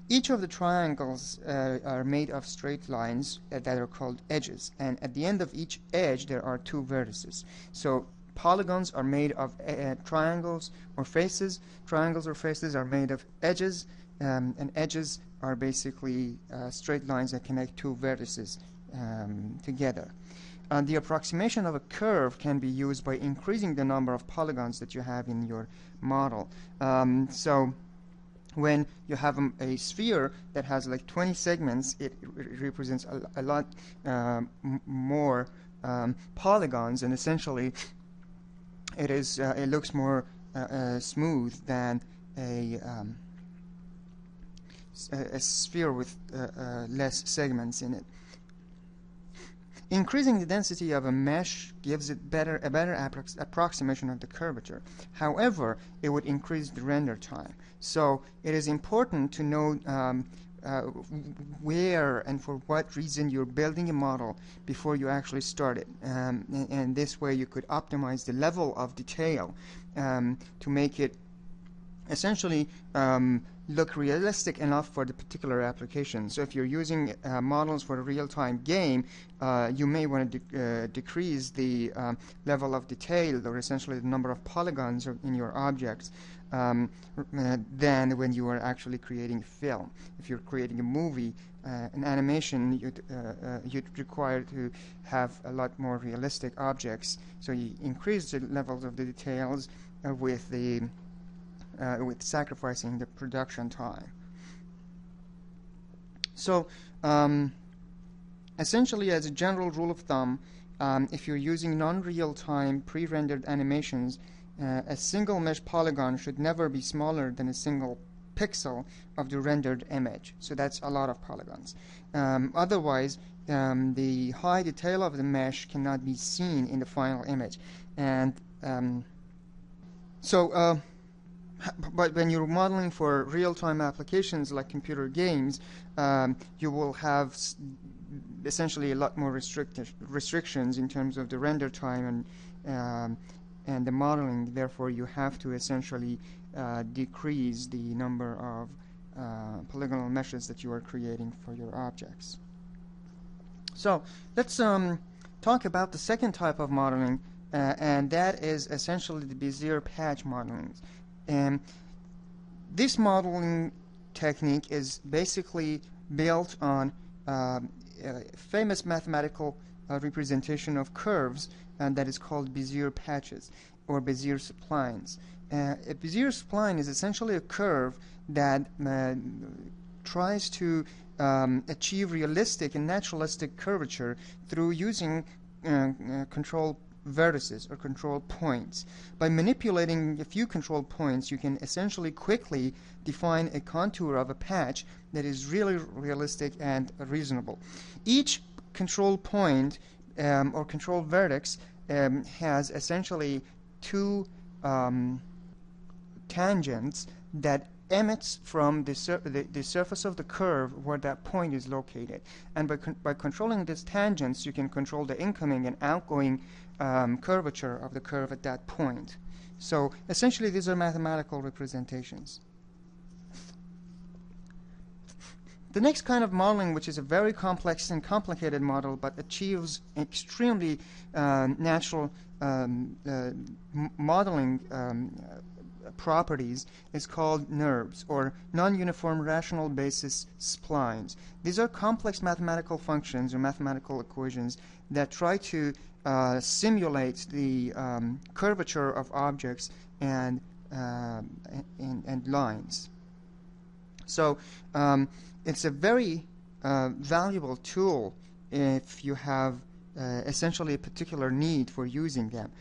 Each of the triangles are made of straight lines that are called edges, and at the end of each edge there are 2 vertices. So polygons are made of triangles or faces. Triangles or faces are made of edges, and edges are basically straight lines that connect 2 vertices together. The approximation of a curve can be used by increasing the number of polygons that you have in your model. So when you have a sphere that has like 20 segments, it represents a lot more polygons, and essentially it looks more smooth than a sphere with less segments in it. Increasing the density of a mesh gives it a better approximation of the curvature. However, it would increase the render time. So it is important to know where and for what reason you're building a model before you actually start it. And this way you could optimize the level of detail to make it essentially look realistic enough for the particular application. So if you're using models for a real-time game, you may want to decrease the level of detail, or essentially the number of polygons in your objects, than when you are actually creating film. If you're creating a movie, an animation, you'd require to have a lot more realistic objects. So you increase the levels of the details with sacrificing the production time. So essentially, as a general rule of thumb, if you're using non-real-time pre-rendered animations, a single mesh polygon should never be smaller than a single pixel of the rendered image. So that's a lot of polygons. Otherwise, the high detail of the mesh cannot be seen in the final image. And but when you're modeling for real-time applications like computer games, you will have essentially a lot more restrictions in terms of the render time and the modeling. Therefore, you have to essentially decrease the number of polygonal meshes that you are creating for your objects. So let's talk about the second type of modeling, and that is essentially the Bezier patch modeling. And this modeling technique is basically built on a famous mathematical representation of curves, and that is called Bezier patches or Bezier splines. A Bezier spline is essentially a curve that tries to achieve realistic and naturalistic curvature through using control vertices or control points. By manipulating a few control points, you can essentially quickly define a contour of a patch that is really realistic and reasonable. Each control point or control vertex has essentially two tangents that emits from the surface of the curve where that point is located. And by controlling these tangents, you can control the incoming and outgoing curvature of the curve at that point. So essentially, these are mathematical representations. The next kind of modeling, which is a very complex and complicated model but achieves extremely natural modeling properties, is called NURBS, or non-uniform rational basis splines. These are complex mathematical functions or mathematical equations that try to simulate the curvature of objects and lines. So it's a very valuable tool if you have essentially a particular need for using them.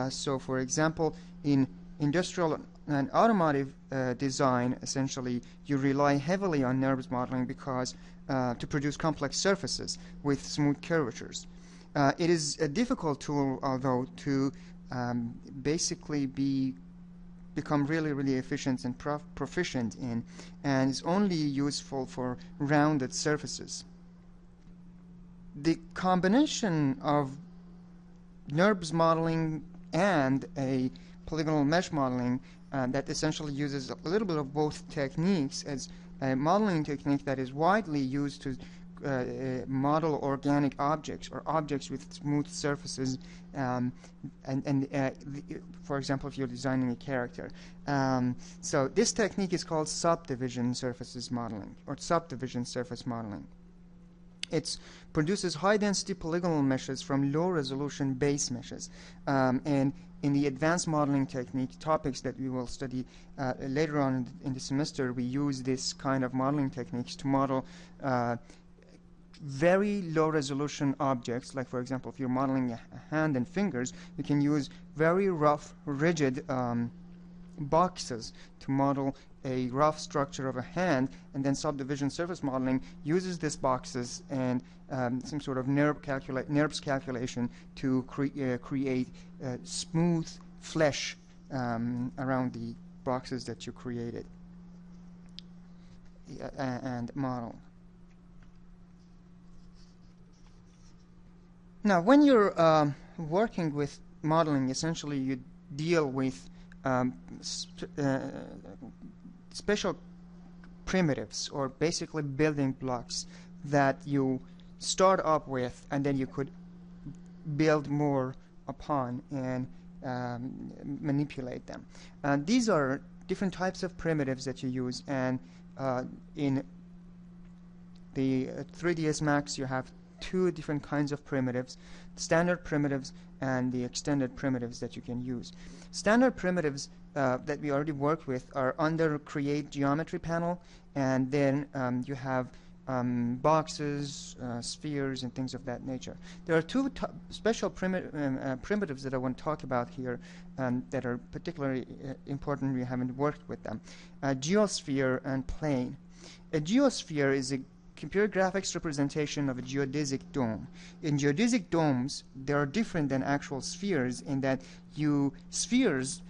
So for example, in industrial and automotive design, essentially, you rely heavily on NURBS modeling because to produce complex surfaces with smooth curvatures. It is a difficult tool, although, to basically become really efficient and proficient in, and is only useful for rounded surfaces. The combination of NURBS modeling and a polygonal mesh modeling that essentially uses a little bit of both techniques as a modeling technique that is widely used to model organic objects or objects with smooth surfaces, for example, if you're designing a character. So this technique is called subdivision surfaces modeling or subdivision surface modeling. It produces high-density polygonal meshes from low-resolution base meshes. And in the advanced modeling technique topics that we will study later on in the semester, we use this kind of modeling techniques to model very low-resolution objects. Like, for example, if you're modeling a hand and fingers, you can use very rough, rigid boxes to model a rough structure of a hand, and then subdivision surface modeling uses these boxes and some sort of NURBS calculation to create smooth flesh around the boxes that you created and model. Now, when you're working with modeling, essentially you deal with special primitives, or basically building blocks that you start up with and then you could build more upon and manipulate them. These are different types of primitives that you use, and in the 3ds Max you have two different kinds of primitives: standard primitives and the extended primitives that you can use. Standard primitives that we already worked with are under Create Geometry panel, and then you have boxes, spheres, and things of that nature. There are two special primitives that I want to talk about here that are particularly important. We haven't worked with them: geosphere and plane. A geosphere is a computer graphics representation of a geodesic dome. In geodesic domes, they are different than actual spheres in that spheres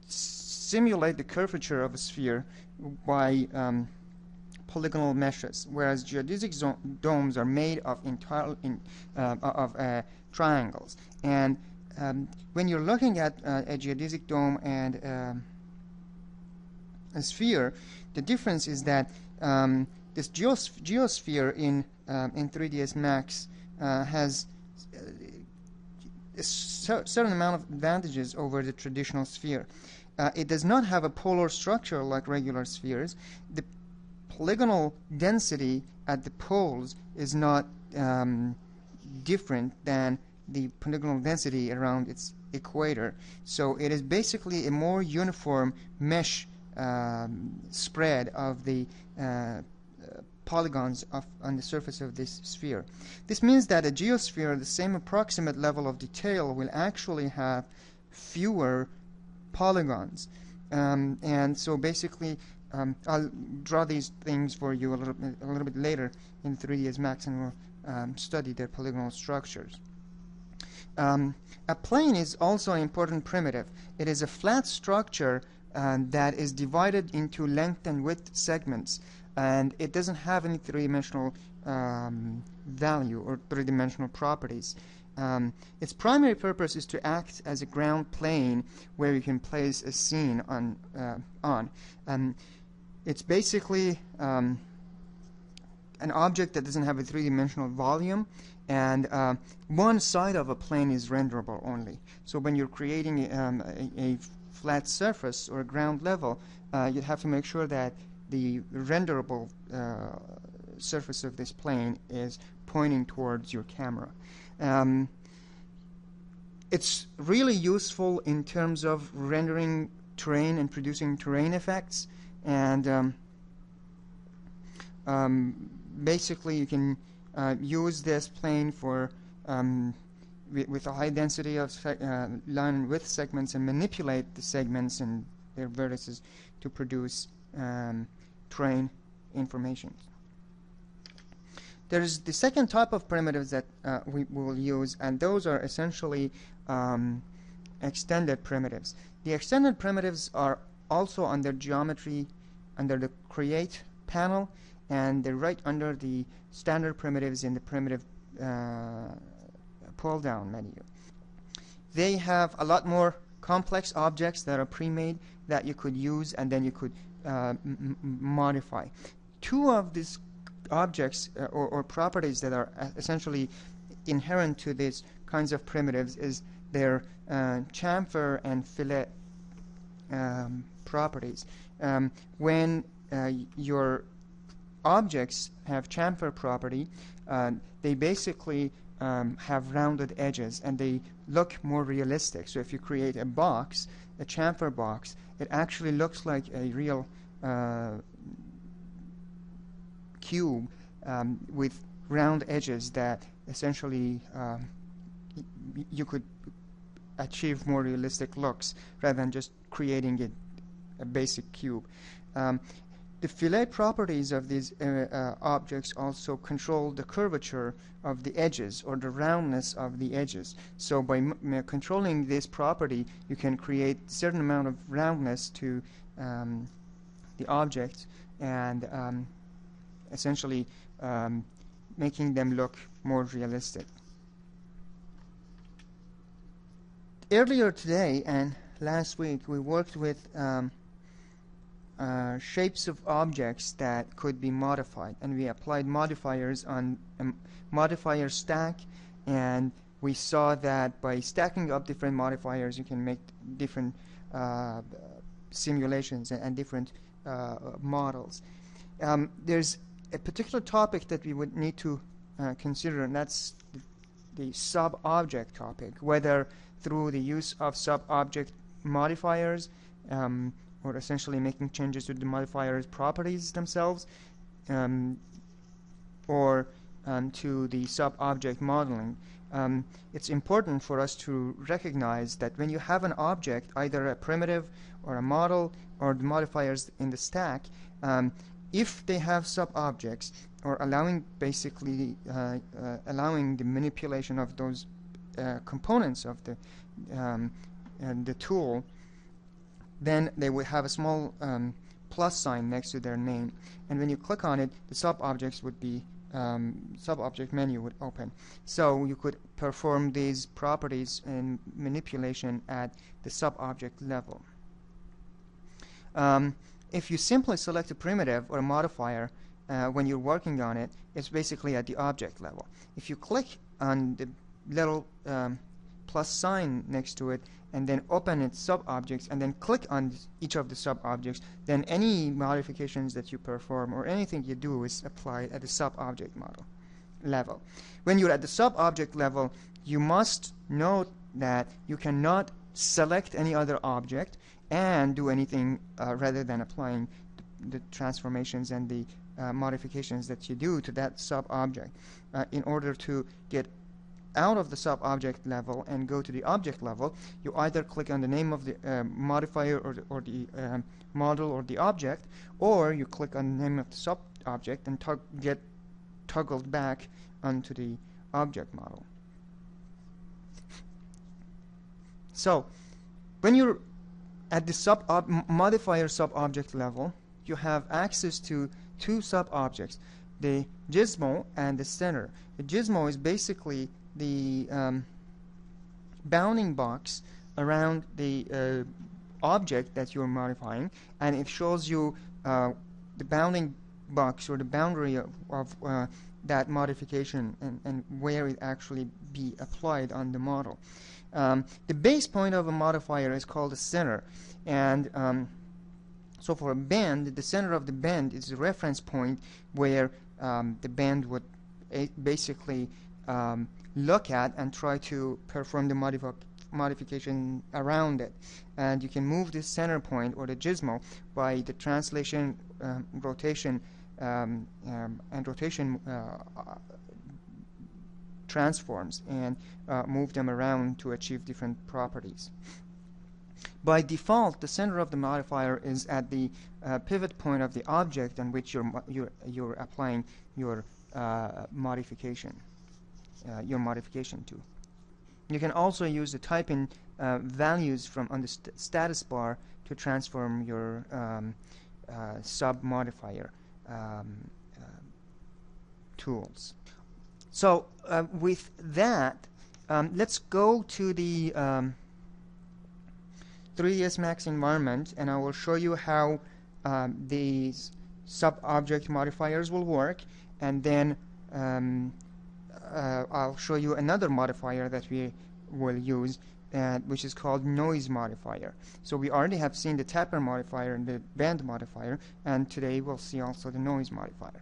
simulate the curvature of a sphere by polygonal meshes, whereas geodesic domes are made of triangles. And when you're looking at a geodesic dome and a sphere, the difference is that this geosphere in 3ds Max has a certain amount of advantages over the traditional sphere. It does not have a polar structure like regular spheres. The polygonal density at the poles is not different than the polygonal density around its equator. So it is basically a more uniform mesh spread of the polygons on the surface of this sphere. This means that a geosphere at the same approximate level of detail will actually have fewer polygons. And so basically, I'll draw these things for you a little bit later in 3ds Max, and we'll study their polygonal structures. A plane is also an important primitive. It is a flat structure that is divided into length and width segments, and it doesn't have any three-dimensional value or three-dimensional properties. Its primary purpose is to act as a ground plane where you can place a scene on. It's basically an object that doesn't have a three-dimensional volume, and one side of a plane is renderable only. So when you're creating a flat surface or a ground level, you'd have to make sure that the renderable surface of this plane is pointing towards your camera. It's really useful in terms of rendering terrain and producing terrain effects, and basically you can use this plane for with a high density of line and width segments, and manipulate the segments and their vertices to produce terrain information. There is the second type of primitives that we will use, and those are essentially extended primitives. The extended primitives are also under geometry, under the Create panel, and they're right under the standard primitives in the primitive pull-down menu. They have a lot more complex objects that are pre-made that you could use, and then you could modify. Two of these objects or properties that are essentially inherent to these kinds of primitives is their chamfer and fillet properties. When your objects have chamfer property, they basically have rounded edges, and they look more realistic. So if you create a box, a chamfer box, it actually looks like a real cube with round edges that essentially you could achieve more realistic looks rather than just creating a basic cube. The fillet properties of these objects also control the curvature of the edges or the roundness of the edges. So by controlling this property, you can create a certain amount of roundness to the object, and essentially making them look more realistic. Earlier today, and last week, we worked with shapes of objects that could be modified, and we applied modifiers on a modifier stack, and we saw that by stacking up different modifiers you can make different simulations and different models. There's a particular topic that we would need to consider, and that's the sub-object topic, whether through the use of sub-object modifiers, or essentially making changes to the modifiers' properties themselves, or to the sub-object modeling. It's important for us to recognize that when you have an object, either a primitive or a model or the modifiers in the stack, if they have sub-objects, or allowing basically allowing the manipulation of those components of the tool, then they will have a small plus sign next to their name, and when you click on it, the sub-objects would be sub-object menu would open. So you could perform these properties and manipulation at the sub-object level. If you simply select a primitive or a modifier when you're working on it, it's basically at the object level. If you click on the little plus sign next to it and then open its sub-objects and then click on each of the sub-objects, then any modifications that you perform or anything you do is applied at the sub-object model level. When you're at the sub-object level, you must note that you cannot select any other object and do anything rather than applying the transformations and the modifications that you do to that sub-object. In order to get out of the sub-object level and go to the object level, you either click on the name of the modifier or the model or the object, or you click on the name of the sub-object and get toggled back onto the object model. So when you're at the modifier sub-object level, you have access to two sub-objects, the gizmo and the center. The gizmo is basically the bounding box around the object that you're modifying, and it shows you the bounding box or the boundary of that modification and where it actually be applied on the model. The base point of a modifier is called the center, and so for a bend, the center of the bend is the reference point where the bend would basically look at and try to perform the modification around it. And you can move this center point or the gizmo by the translation, rotation, and rotation transforms, and move them around to achieve different properties. By default, the center of the modifier is at the pivot point of the object on which you're applying your modification to. You can also use the type-in values from on the status bar to transform your sub-modifier tools. So with that, let's go to the 3ds Max environment, and I will show you how these sub-object modifiers will work, and then I'll show you another modifier that we will use, which is called noise modifier. So we already have seen the taper modifier and the bend modifier, and today we'll see also the noise modifier.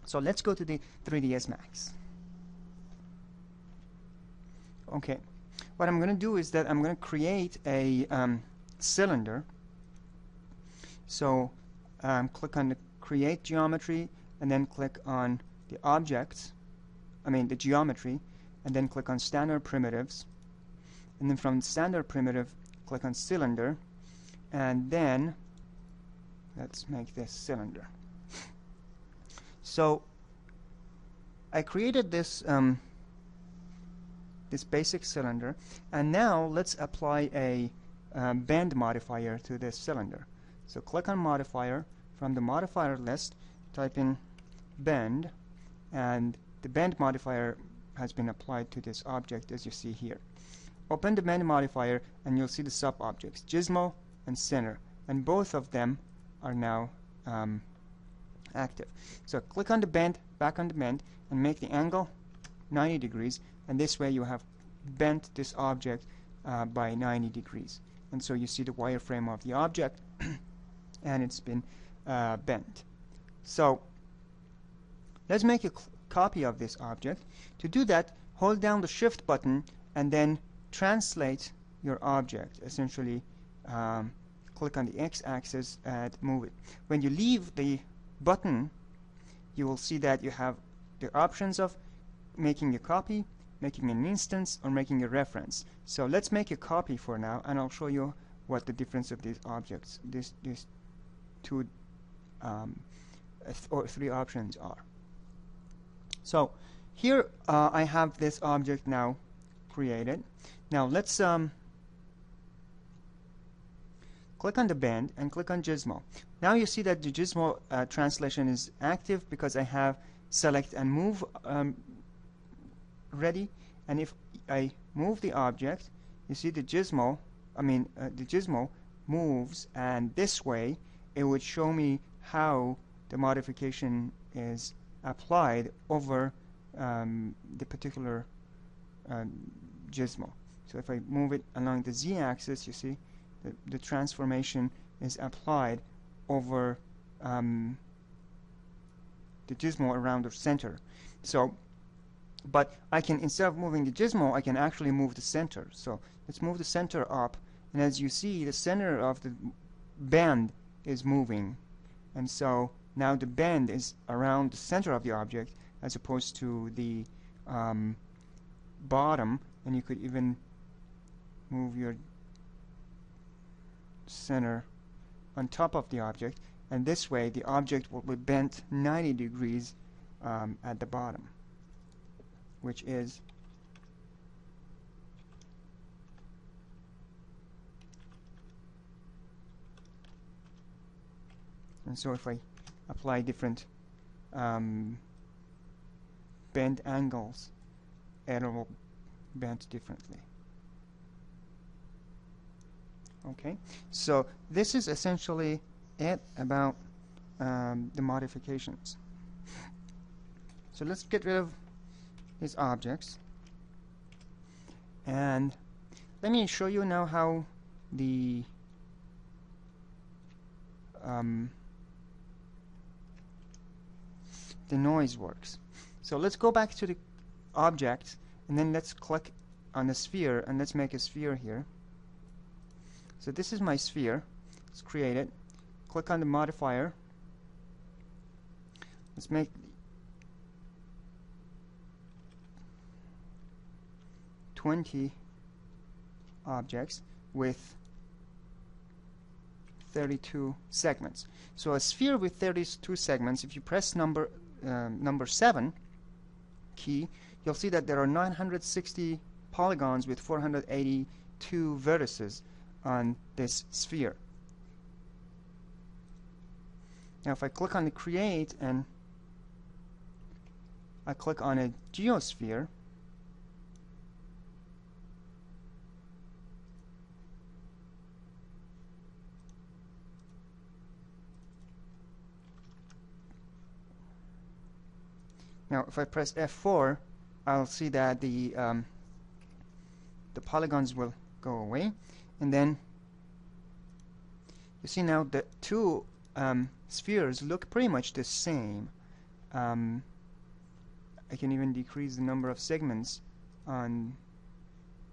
So let's go to the 3ds Max. Okay, what I'm going to do is that I'm going to create a cylinder. So click on the create geometry, and then click on the objects, the geometry, and then click on standard primitives, and then from standard primitive click on cylinder, and then let's make this cylinder. So I created this this basic cylinder, and now let's apply a bend modifier to this cylinder. So click on modifier, from the modifier list type in bend, and the bend modifier has been applied to this object as you see here. open the bend modifier, and you'll see the sub-objects, gizmo and center, and both of them are now active. So click on the bend, back on the bend, and make the angle 90 degrees, and this way you have bent this object by 90 degrees. And so you see the wireframe of the object and it's been bent. So let's make a copy of this object. To do that, hold down the Shift button and then translate your object. Essentially, click on the X-axis and move it. When you leave the button, you will see that you have the options of making a copy, making an instance, or making a reference. So let's make a copy for now, and I'll show you what the difference of these objects, these two or three options are. So here I have this object now created. Now let's click on the bend and click on Gizmo. Now you see that the Gizmo translation is active because I have select and move ready, and if I move the object, you see the Gizmo, the Gizmo moves, and this way it would show me how the modification is applied over the particular Gizmo. So if I move it along the Z-axis, you see the transformation is applied over the Gizmo around the center. So, but I can, instead of moving the Gizmo, I can actually move the center. So let's move the center up, and as you see, the center of the bend is moving, and so now the bend is around the center of the object as opposed to the bottom, and you could even move your center on top of the object, and this way the object will be bent 90 degrees at the bottom, which is and so if I apply different bend angles, it will bend differently. Okay, so this is essentially it about the modifications. So let's get rid of these objects, and let me show you now how the noise works. So let's go back to the object, and then let's click on the sphere, and let's make a sphere here. So this is my sphere. Let's create it. Click on the modifier. Let's make 20 objects with 32 segments. So a sphere with 32 segments, if you press number 7 key, you'll see that there are 960 polygons with 482 vertices on this sphere. Now if I click on the create and I click on a geosphere, now if I press F4, I'll see that the polygons will go away, and then you see now the two spheres look pretty much the same. I can even decrease the number of segments on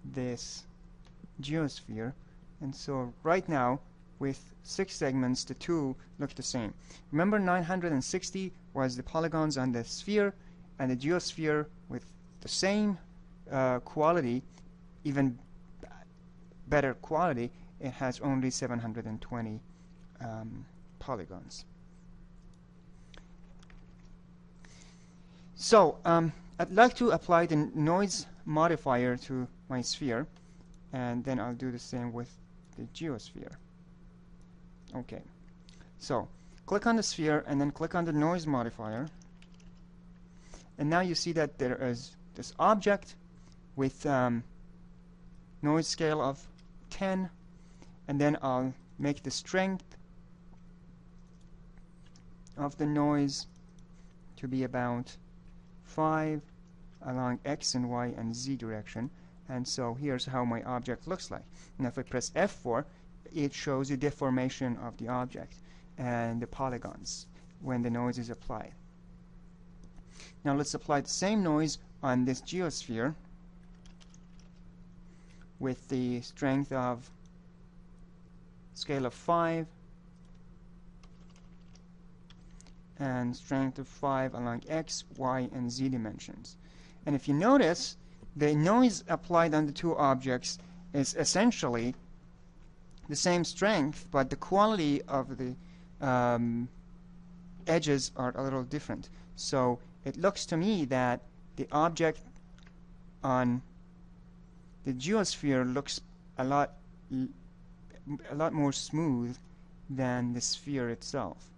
this geosphere, and so right now with 6 segments the two look the same. Remember, 960 was the polygons on the sphere, and the geosphere with the same quality, even better quality, it has only 720 polygons. So I'd like to apply the noise modifier to my sphere, and then I'll do the same with the geosphere. Okay, so click on the sphere and then click on the noise modifier, and now you see that there is this object with noise scale of 10, and then I'll make the strength of the noise to be about 5 along x and y and z direction. And so here's how my object looks like. And if I press F4, it shows the deformation of the object and the polygons when the noise is applied. Now let's apply the same noise on this geosphere with the strength of scale of 5 and strength of 5 along x, y, and z dimensions. And if you notice, the noise applied on the two objects is essentially the same strength, but the quality of the edges are a little different. So it looks to me that the object on the geosphere looks a lot more smooth than the sphere itself,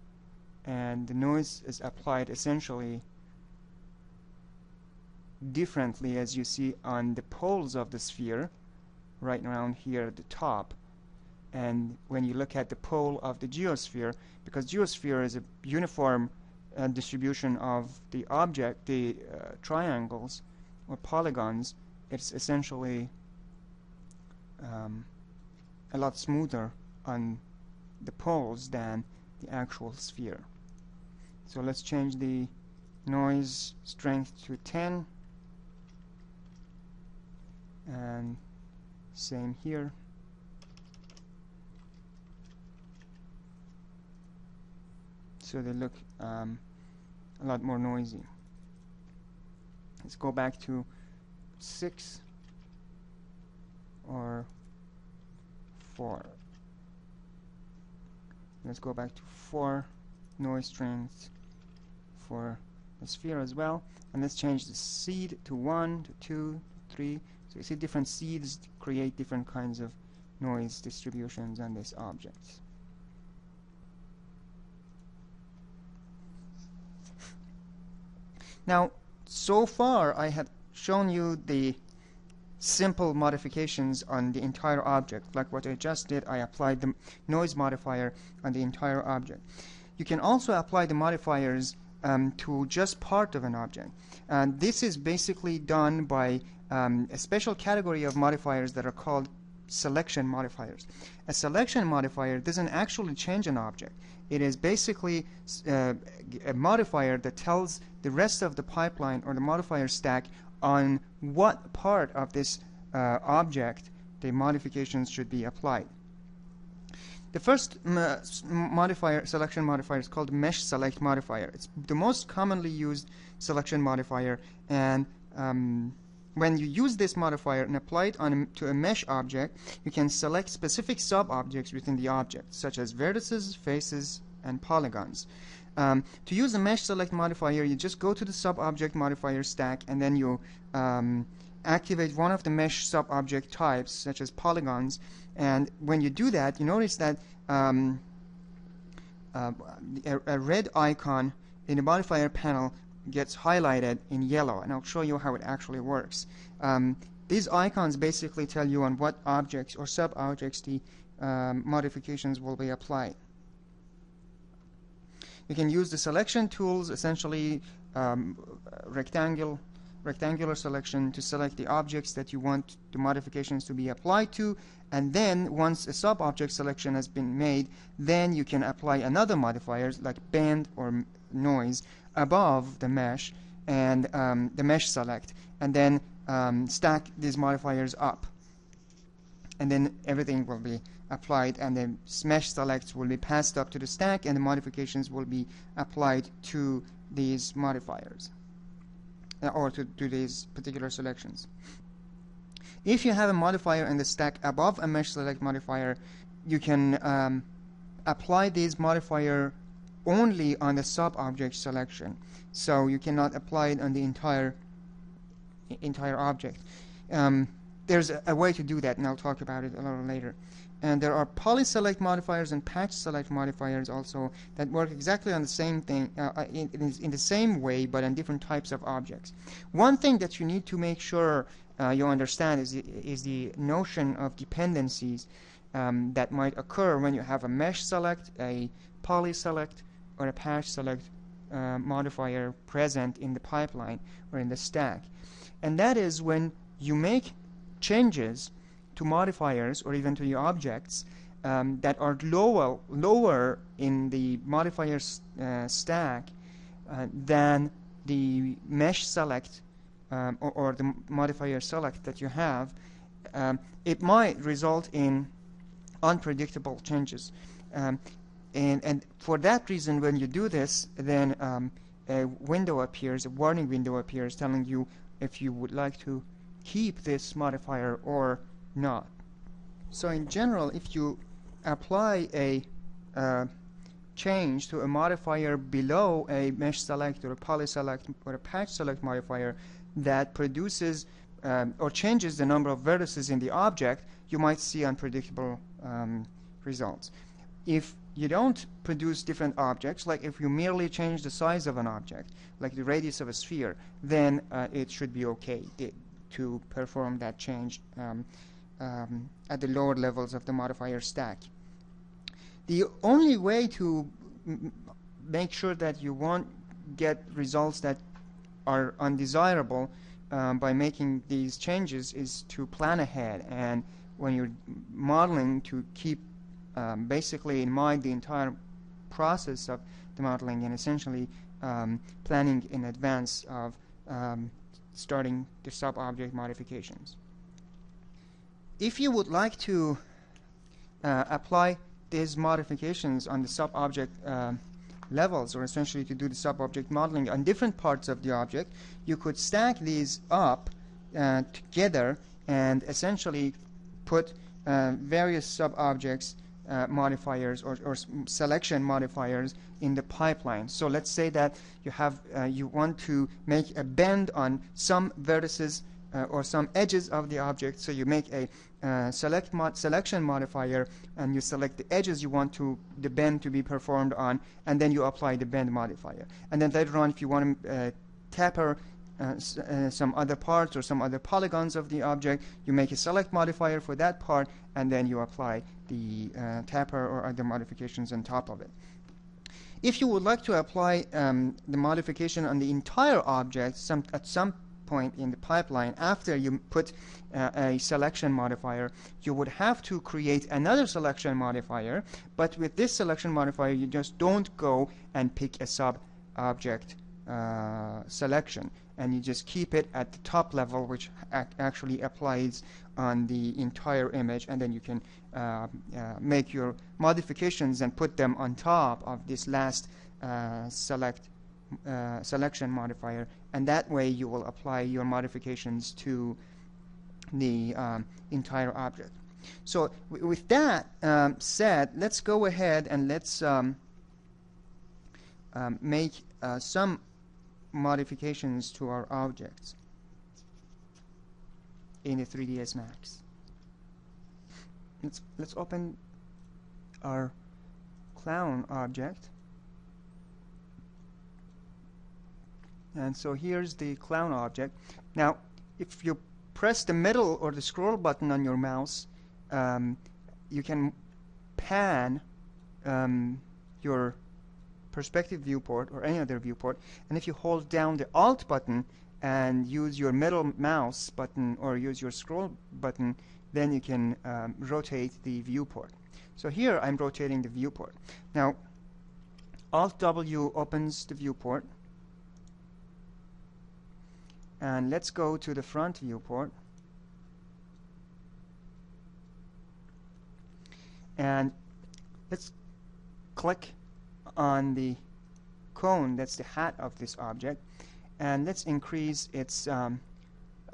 and the noise is applied essentially differently, as you see on the poles of the sphere right around here at the top. And when you look at the pole of the geosphere, because geosphere is a uniform distribution of the object, the triangles or polygons, it's essentially a lot smoother on the poles than the actual sphere. So let's change the noise strength to 10, and same here. So they look a lot more noisy. Let's go back to 6 or 4. Let's go back to 4 noise strength for the sphere as well. And let's change the seed to 1, to 2, 3. So you see different seeds create different kinds of noise distributions on this object. Now, so far I have shown you the simple modifications on the entire object. Like what I just did, I applied the noise modifier on the entire object. You can also apply the modifiers to just part of an object. And this is basically done by a special category of modifiers that are called selection modifiers. A selection modifier doesn't actually change an object. It is basically a modifier that tells the rest of the pipeline or the modifier stack on what part of this object the modifications should be applied. The first selection modifier is called mesh select modifier. It's the most commonly used selection modifier, and when you use this modifier and apply it to a mesh object, you can select specific sub-objects within the object, such as vertices, faces, and polygons. To use the mesh select modifier, you just go to the sub-object modifier stack, and then you activate one of the mesh sub-object types, such as polygons. And when you do that, you notice that a red icon in the modifier panel gets highlighted in yellow, and I'll show you how it actually works. These icons basically tell you on what objects or sub-objects the modifications will be applied. You can use the selection tools, essentially rectangular selection, to select the objects that you want the modifications to be applied to, and then once a sub-object selection has been made, then you can apply another modifiers like bend or noise above the mesh and the mesh select, and then stack these modifiers up, and then everything will be applied, and the mesh selects will be passed up to the stack, and the modifications will be applied to these modifiers or to these particular selections. If you have a modifier in the stack above a mesh select modifier, you can apply this modifier only on the sub-object selection, so you cannot apply it on the entire object. There's a way to do that, and I'll talk about it a little later. And there are polyselect modifiers and patch select modifiers also that work exactly on the same thing, in the same way, but on different types of objects. One thing that you need to make sure you understand is the notion of dependencies that might occur when you have a mesh select, a poly select, or a patch select modifier present in the pipeline or in the stack. And that is when you make changes to modifiers or even to the objects that are lower in the modifier stack than the mesh select or the modifier select that you have, it might result in unpredictable changes. And for that reason, when you do this, then a window appears, a warning window appears telling you if you would like to keep this modifier or not. So in general, if you apply a change to a modifier below a mesh select or a poly select or a patch select modifier that produces or changes the number of vertices in the object, you might see unpredictable results. If you don't produce different objects, like if you merely change the size of an object, like the radius of a sphere, then it should be okay to perform that change at the lower levels of the modifier stack. The only way to make sure that you won't get results that are undesirable by making these changes is to plan ahead, and when you're modeling, to keep basically in mind the entire process of the modeling and essentially planning in advance of starting the sub-object modifications. If you would like to apply these modifications on the sub-object levels, or essentially to do the sub-object modeling on different parts of the object, you could stack these up together and essentially put various sub-objects modifiers or selection modifiers in the pipeline. So let's say that you have you want to make a bend on some vertices or some edges of the object, so you make a selection modifier and you select the edges you want the bend to be performed on, and then you apply the bend modifier. And then later on, if you want to taper some other parts or some other polygons of the object, you make a select modifier for that part, and then you apply the taper or other modifications on top of it. If you would like to apply the modification on the entire object at some point in the pipeline after you put a selection modifier, you would have to create another selection modifier, but with this selection modifier you just don't go and pick a sub-object selection, and you just keep it at the top level, which actually applies on the entire image, and then you can make your modifications and put them on top of this last selection modifier, and that way you will apply your modifications to the entire object. So with that said, let's go ahead and let's make some modifications to our objects in the 3ds Max. Let's open our clown object. And so here's the clown object. Now, if you press the middle or the scroll button on your mouse, you can pan your perspective viewport or any other viewport, and if you hold down the Alt button and use your middle mouse button or use your scroll button, then you can rotate the viewport. So here I'm rotating the viewport. Now, Alt W opens the viewport, and let's go to the front viewport, and let's click on the cone, that's the hat of this object, and let's increase its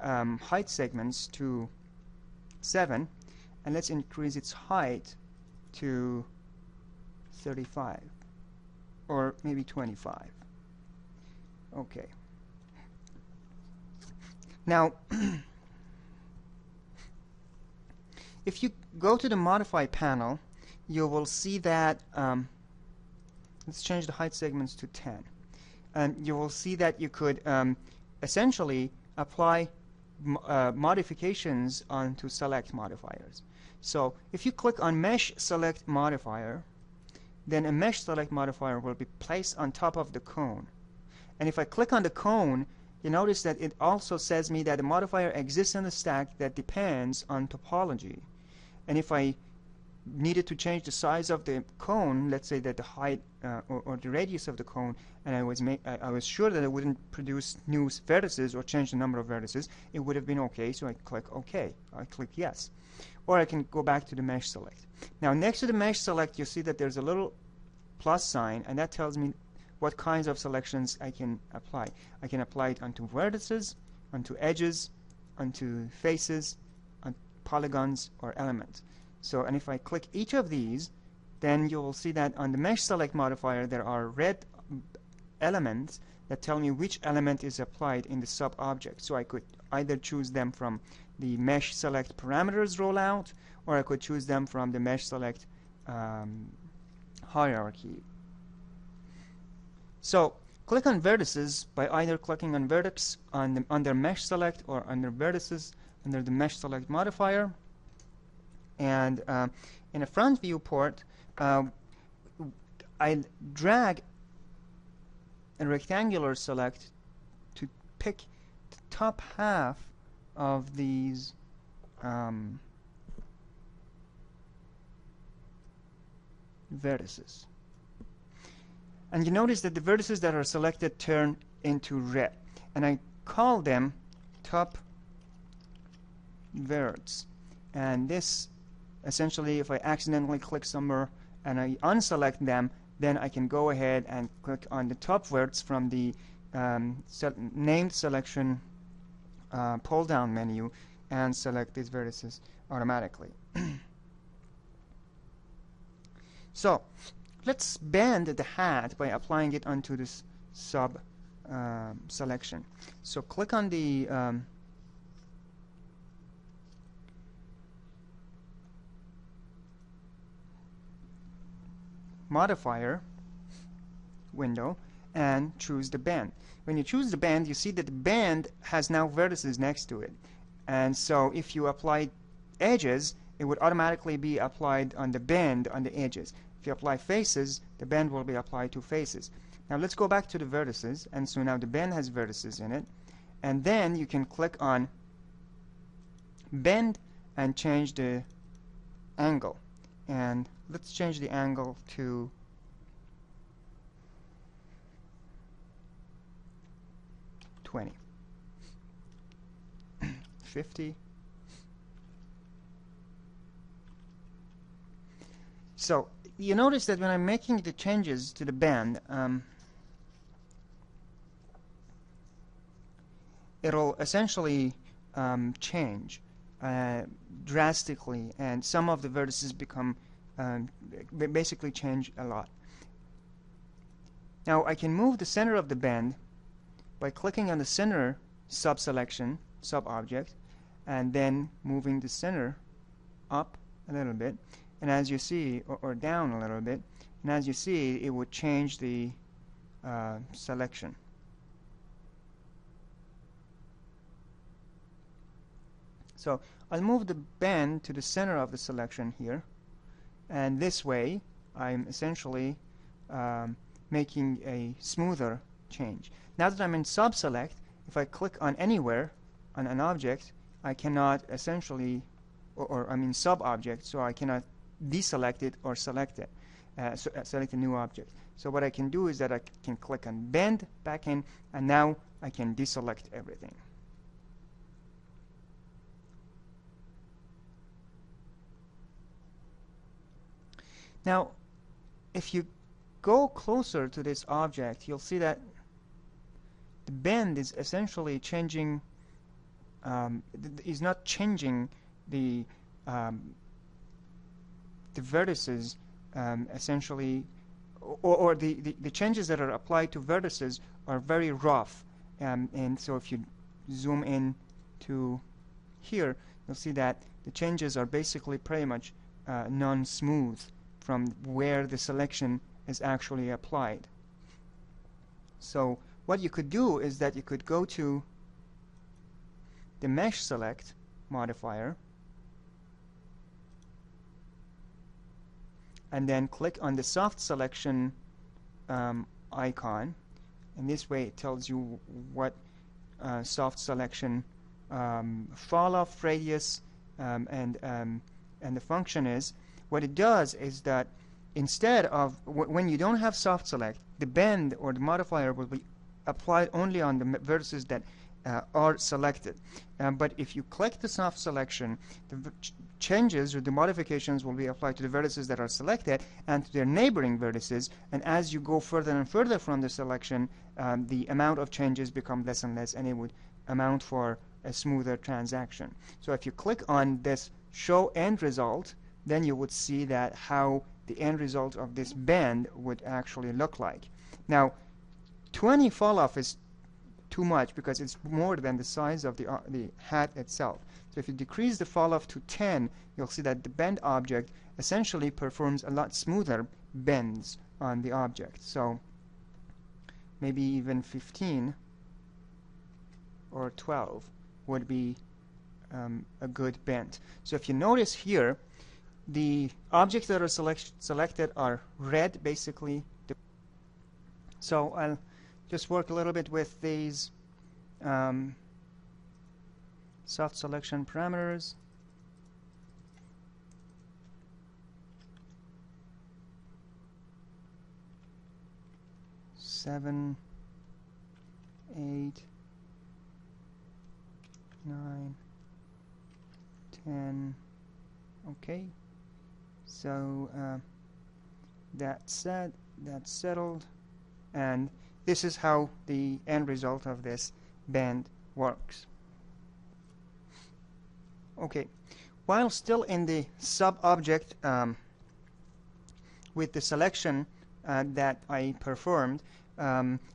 height segments to 7, and let's increase its height to 35 or maybe 25. Okay. Now, if you go to the Modify panel, you will see that, let's change the height segments to 10. And you will see that you could essentially apply modifications onto select modifiers. So if you click on mesh select modifier, then a mesh select modifier will be placed on top of the cone. And if I click on the cone, you notice that it also says me that a modifier exists in the stack that depends on topology. And if I needed to change the size of the cone, let's say that the height or the radius of the cone, and I was sure that it wouldn't produce new vertices or change the number of vertices, it would have been okay. So I click OK. I click yes. Or I can go back to the mesh select. Now next to the mesh select, you see that there's a little plus sign, and that tells me what kinds of selections I can apply. I can apply it onto vertices, onto edges, onto faces, on polygons, or elements. So, and if I click each of these, then you will see that on the mesh select modifier there are red elements that tell me which element is applied in the sub-object. So I could either choose them from the mesh select parameters rollout, or I could choose them from the mesh select hierarchy. So click on vertices by either clicking on vertex under mesh select, or under vertices under the mesh select modifier. And in a front viewport, I drag a rectangular select to pick the top half of these vertices. And you notice that the vertices that are selected turn into red. And I call them top verts. And this, essentially, if I accidentally click somewhere and I unselect them, then I can go ahead and click on the top verts from the named selection pull-down menu and select these vertices automatically. So let's bend the hat by applying it onto this sub selection. So click on the modifier window and choose the bend. When you choose the bend, you see that the bend has now vertices next to it. And so if you apply edges, it would automatically be applied on the bend on the edges. If you apply faces, the bend will be applied to faces. Now let's go back to the vertices. And so now the bend has vertices in it. And then you can click on bend and change the angle. And let's change the angle to 20, 50. So you notice that when I'm making the changes to the bend, it'll essentially change drastically, and some of the vertices become basically change a lot. Now I can move the center of the bend by clicking on the center sub-selection, sub-object, and then moving the center up a little bit, and as you see, or down a little bit, and as you see, it would change the selection. So I'll move the bend to the center of the selection here, and this way I'm essentially making a smoother change. Now that I'm in sub-select, if I click on anywhere on an object, I cannot essentially, or I'm in sub-object, so I cannot deselect it or select it, select a new object. So what I can do is that I can click on bend back in, and now I can deselect everything. Now, if you go closer to this object, you'll see that the bend is essentially changing, is not changing the vertices essentially, or the changes that are applied to vertices are very rough. And so if you zoom in to here, you'll see that the changes are basically pretty much non-smooth from where the selection is actually applied. So what you could do is that you could go to the mesh select modifier and then click on the soft selection icon, and this way it tells you what soft selection fall off radius and the function is. What it does is that instead of when you don't have soft select, the bend or the modifier will be applied only on the vertices that are selected. But if you click the soft selection, the changes or the modifications will be applied to the vertices that are selected and to their neighboring vertices. And as you go further and further from the selection, the amount of changes become less and less, and it would amount for a smoother transaction. So if you click on this show end result, then you would see that how the end result of this bend would actually look like. Now, 20 fall off is too much because it's more than the size of the hat itself. So if you decrease the fall off to 10, you'll see that the bend object essentially performs a lot smoother bends on the object. So maybe even 15 or 12 would be a good bend. So if you notice here, the objects that are selected are red, basically. So I'll just work a little bit with these soft selection parameters. Seven, 8, 9, 10. Okay. So that's set, that's settled, and this is how the end result of this bend works. Okay, while still in the sub-object with the selection that I performed,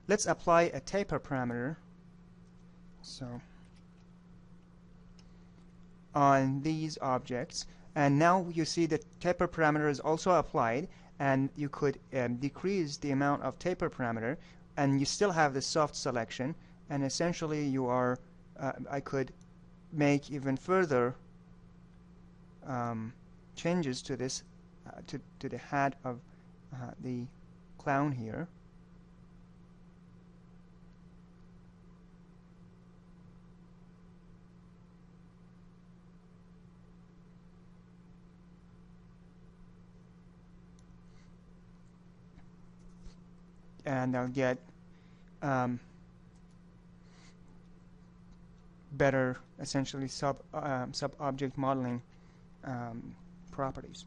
let's apply a taper parameter. So on these objects, and now you see the taper parameter is also applied, and you could decrease the amount of taper parameter, and you still have the soft selection, and essentially you are I could make even further changes to this to the hat of the clown here. And I'll get better, essentially sub-object modeling properties.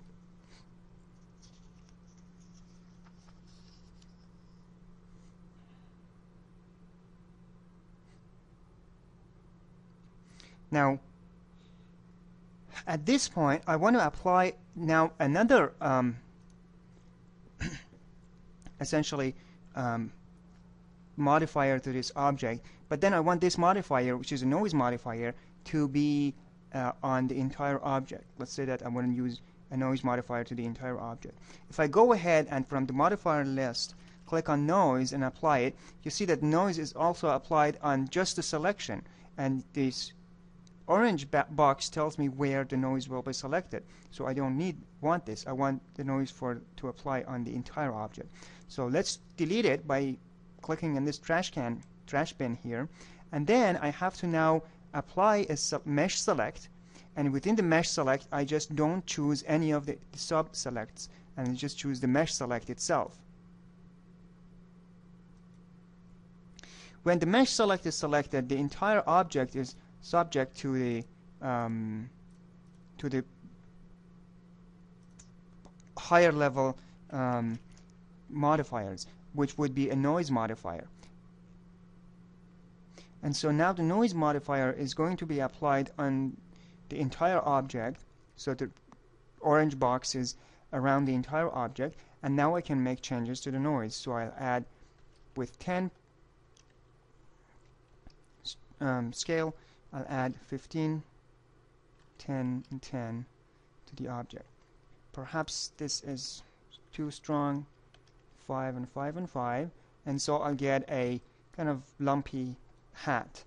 Now, at this point, I want to apply now another essentially modifier to this object, but then I want this modifier, which is a noise modifier, to be on the entire object. Let's say that I want to use a noise modifier to the entire object. If I go ahead and from the modifier list click on noise and apply it, you see that noise is also applied on just the selection, and this orange box tells me where the noise will be selected. So I don't want this. I want the noise to apply on the entire object. So let's delete it by clicking on this trash bin here, and then I have to now apply a mesh select, and within the mesh select I just don't choose any of the sub selects, and I just choose the mesh select itself. When the mesh select is selected, the entire object is subject to the higher level modifiers, which would be a noise modifier. And so now the noise modifier is going to be applied on the entire object, so the orange box is around the entire object, and now I can make changes to the noise. So I'll add with 10 scale, I'll add 15, 10, and 10 to the object. Perhaps this is too strong, 5 and 5 and 5, and so I'll get a kind of lumpy hat.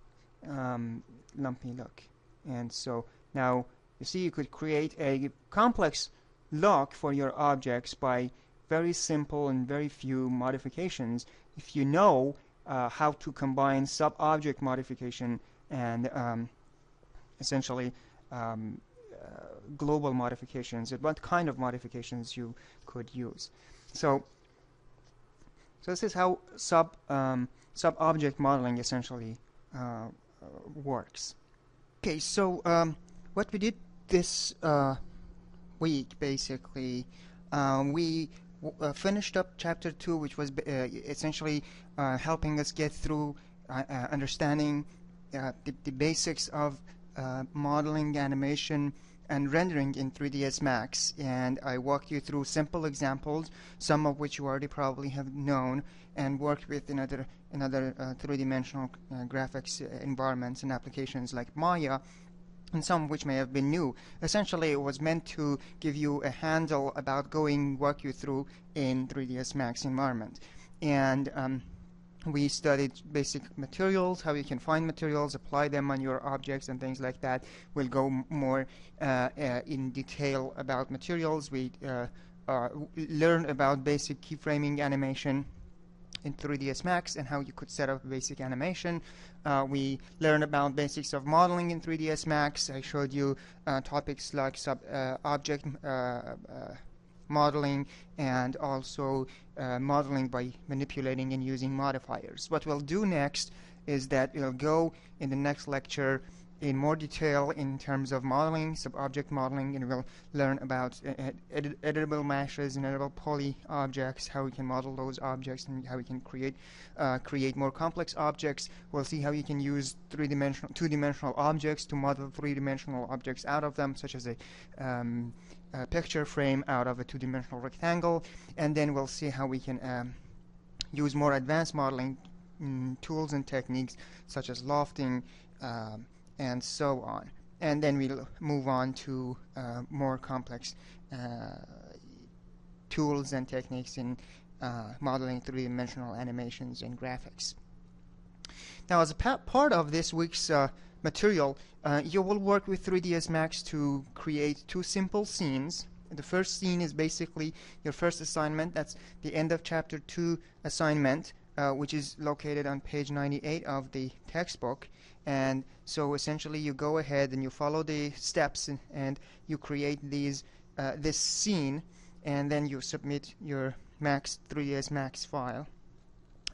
lumpy look. And so now you see you could create a complex look for your objects by very simple and very few modifications if you know how to combine sub-object modification and essentially global modifications, and what kind of modifications you could use. So this is how sub-object modeling essentially works. Okay, so what we did this week, basically, we finished up chapter 2, which was essentially helping us get through understanding the basics of modeling, animation, and rendering in 3ds Max, and I walked you through simple examples, some of which you already probably have known, and worked with another three-dimensional graphics environments and applications like Maya, and some of which may have been new. Essentially, it was meant to give you a handle about walk you through in 3ds Max environment. And we studied basic materials, how you can find materials, apply them on your objects, and things like that. We'll go more in detail about materials. We learn about basic keyframing animation in 3ds Max and how you could set up basic animation. We learned about basics of modeling in 3ds Max. I showed you topics like object modeling, and also modeling by manipulating and using modifiers. What we'll do next is that we'll go in the next lecture in more detail in terms of modeling, sub-object modeling, and we'll learn about editable meshes and editable poly objects, how we can model those objects, and how we can create more complex objects. We'll see how you can use two-dimensional objects to model three-dimensional objects out of them, such as a picture frame out of a two-dimensional rectangle, and then we'll see how we can use more advanced modeling tools and techniques such as lofting and so on. And then we'll move on to more complex tools and techniques in modeling three-dimensional animations and graphics. Now, as a part of this week's material, you will work with 3ds Max to create two simple scenes. The first scene is basically your first assignment. That's the end of chapter 2 assignment, which is located on page 98 of the textbook. And so essentially you go ahead and you follow the steps and you create this scene, and then you submit your 3ds Max file.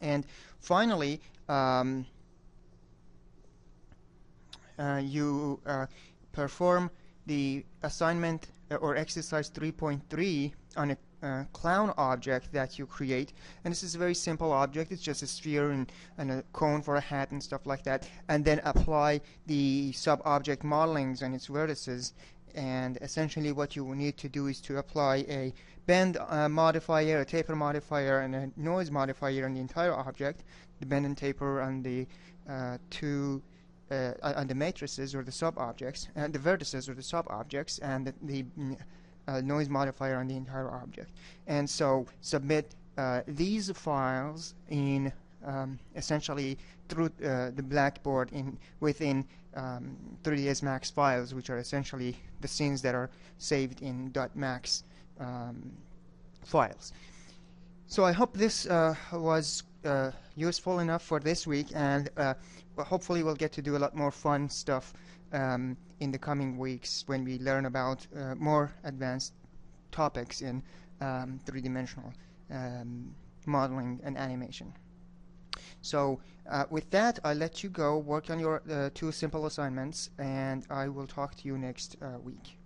And finally, you perform the assignment or exercise 3.3 on a clown object that you create, and this is a very simple object. It's just a sphere and a cone for a hat and stuff like that, and then apply the sub-object modelings on its vertices. And essentially what you will need to do is to apply a bend modifier, a taper modifier, and a noise modifier on the entire object. The bend and taper on the on the matrices or the sub-objects, and the vertices or the sub-objects, and the noise modifier on the entire object. And so submit these files in essentially through the Blackboard within 3ds Max files, which are essentially the scenes that are saved in .max files. So I hope this was useful enough for this week, and hopefully we'll get to do a lot more fun stuff in the coming weeks when we learn about more advanced topics in three-dimensional modeling and animation. So with that, I'll let you go work on your two simple assignments, and I will talk to you next week.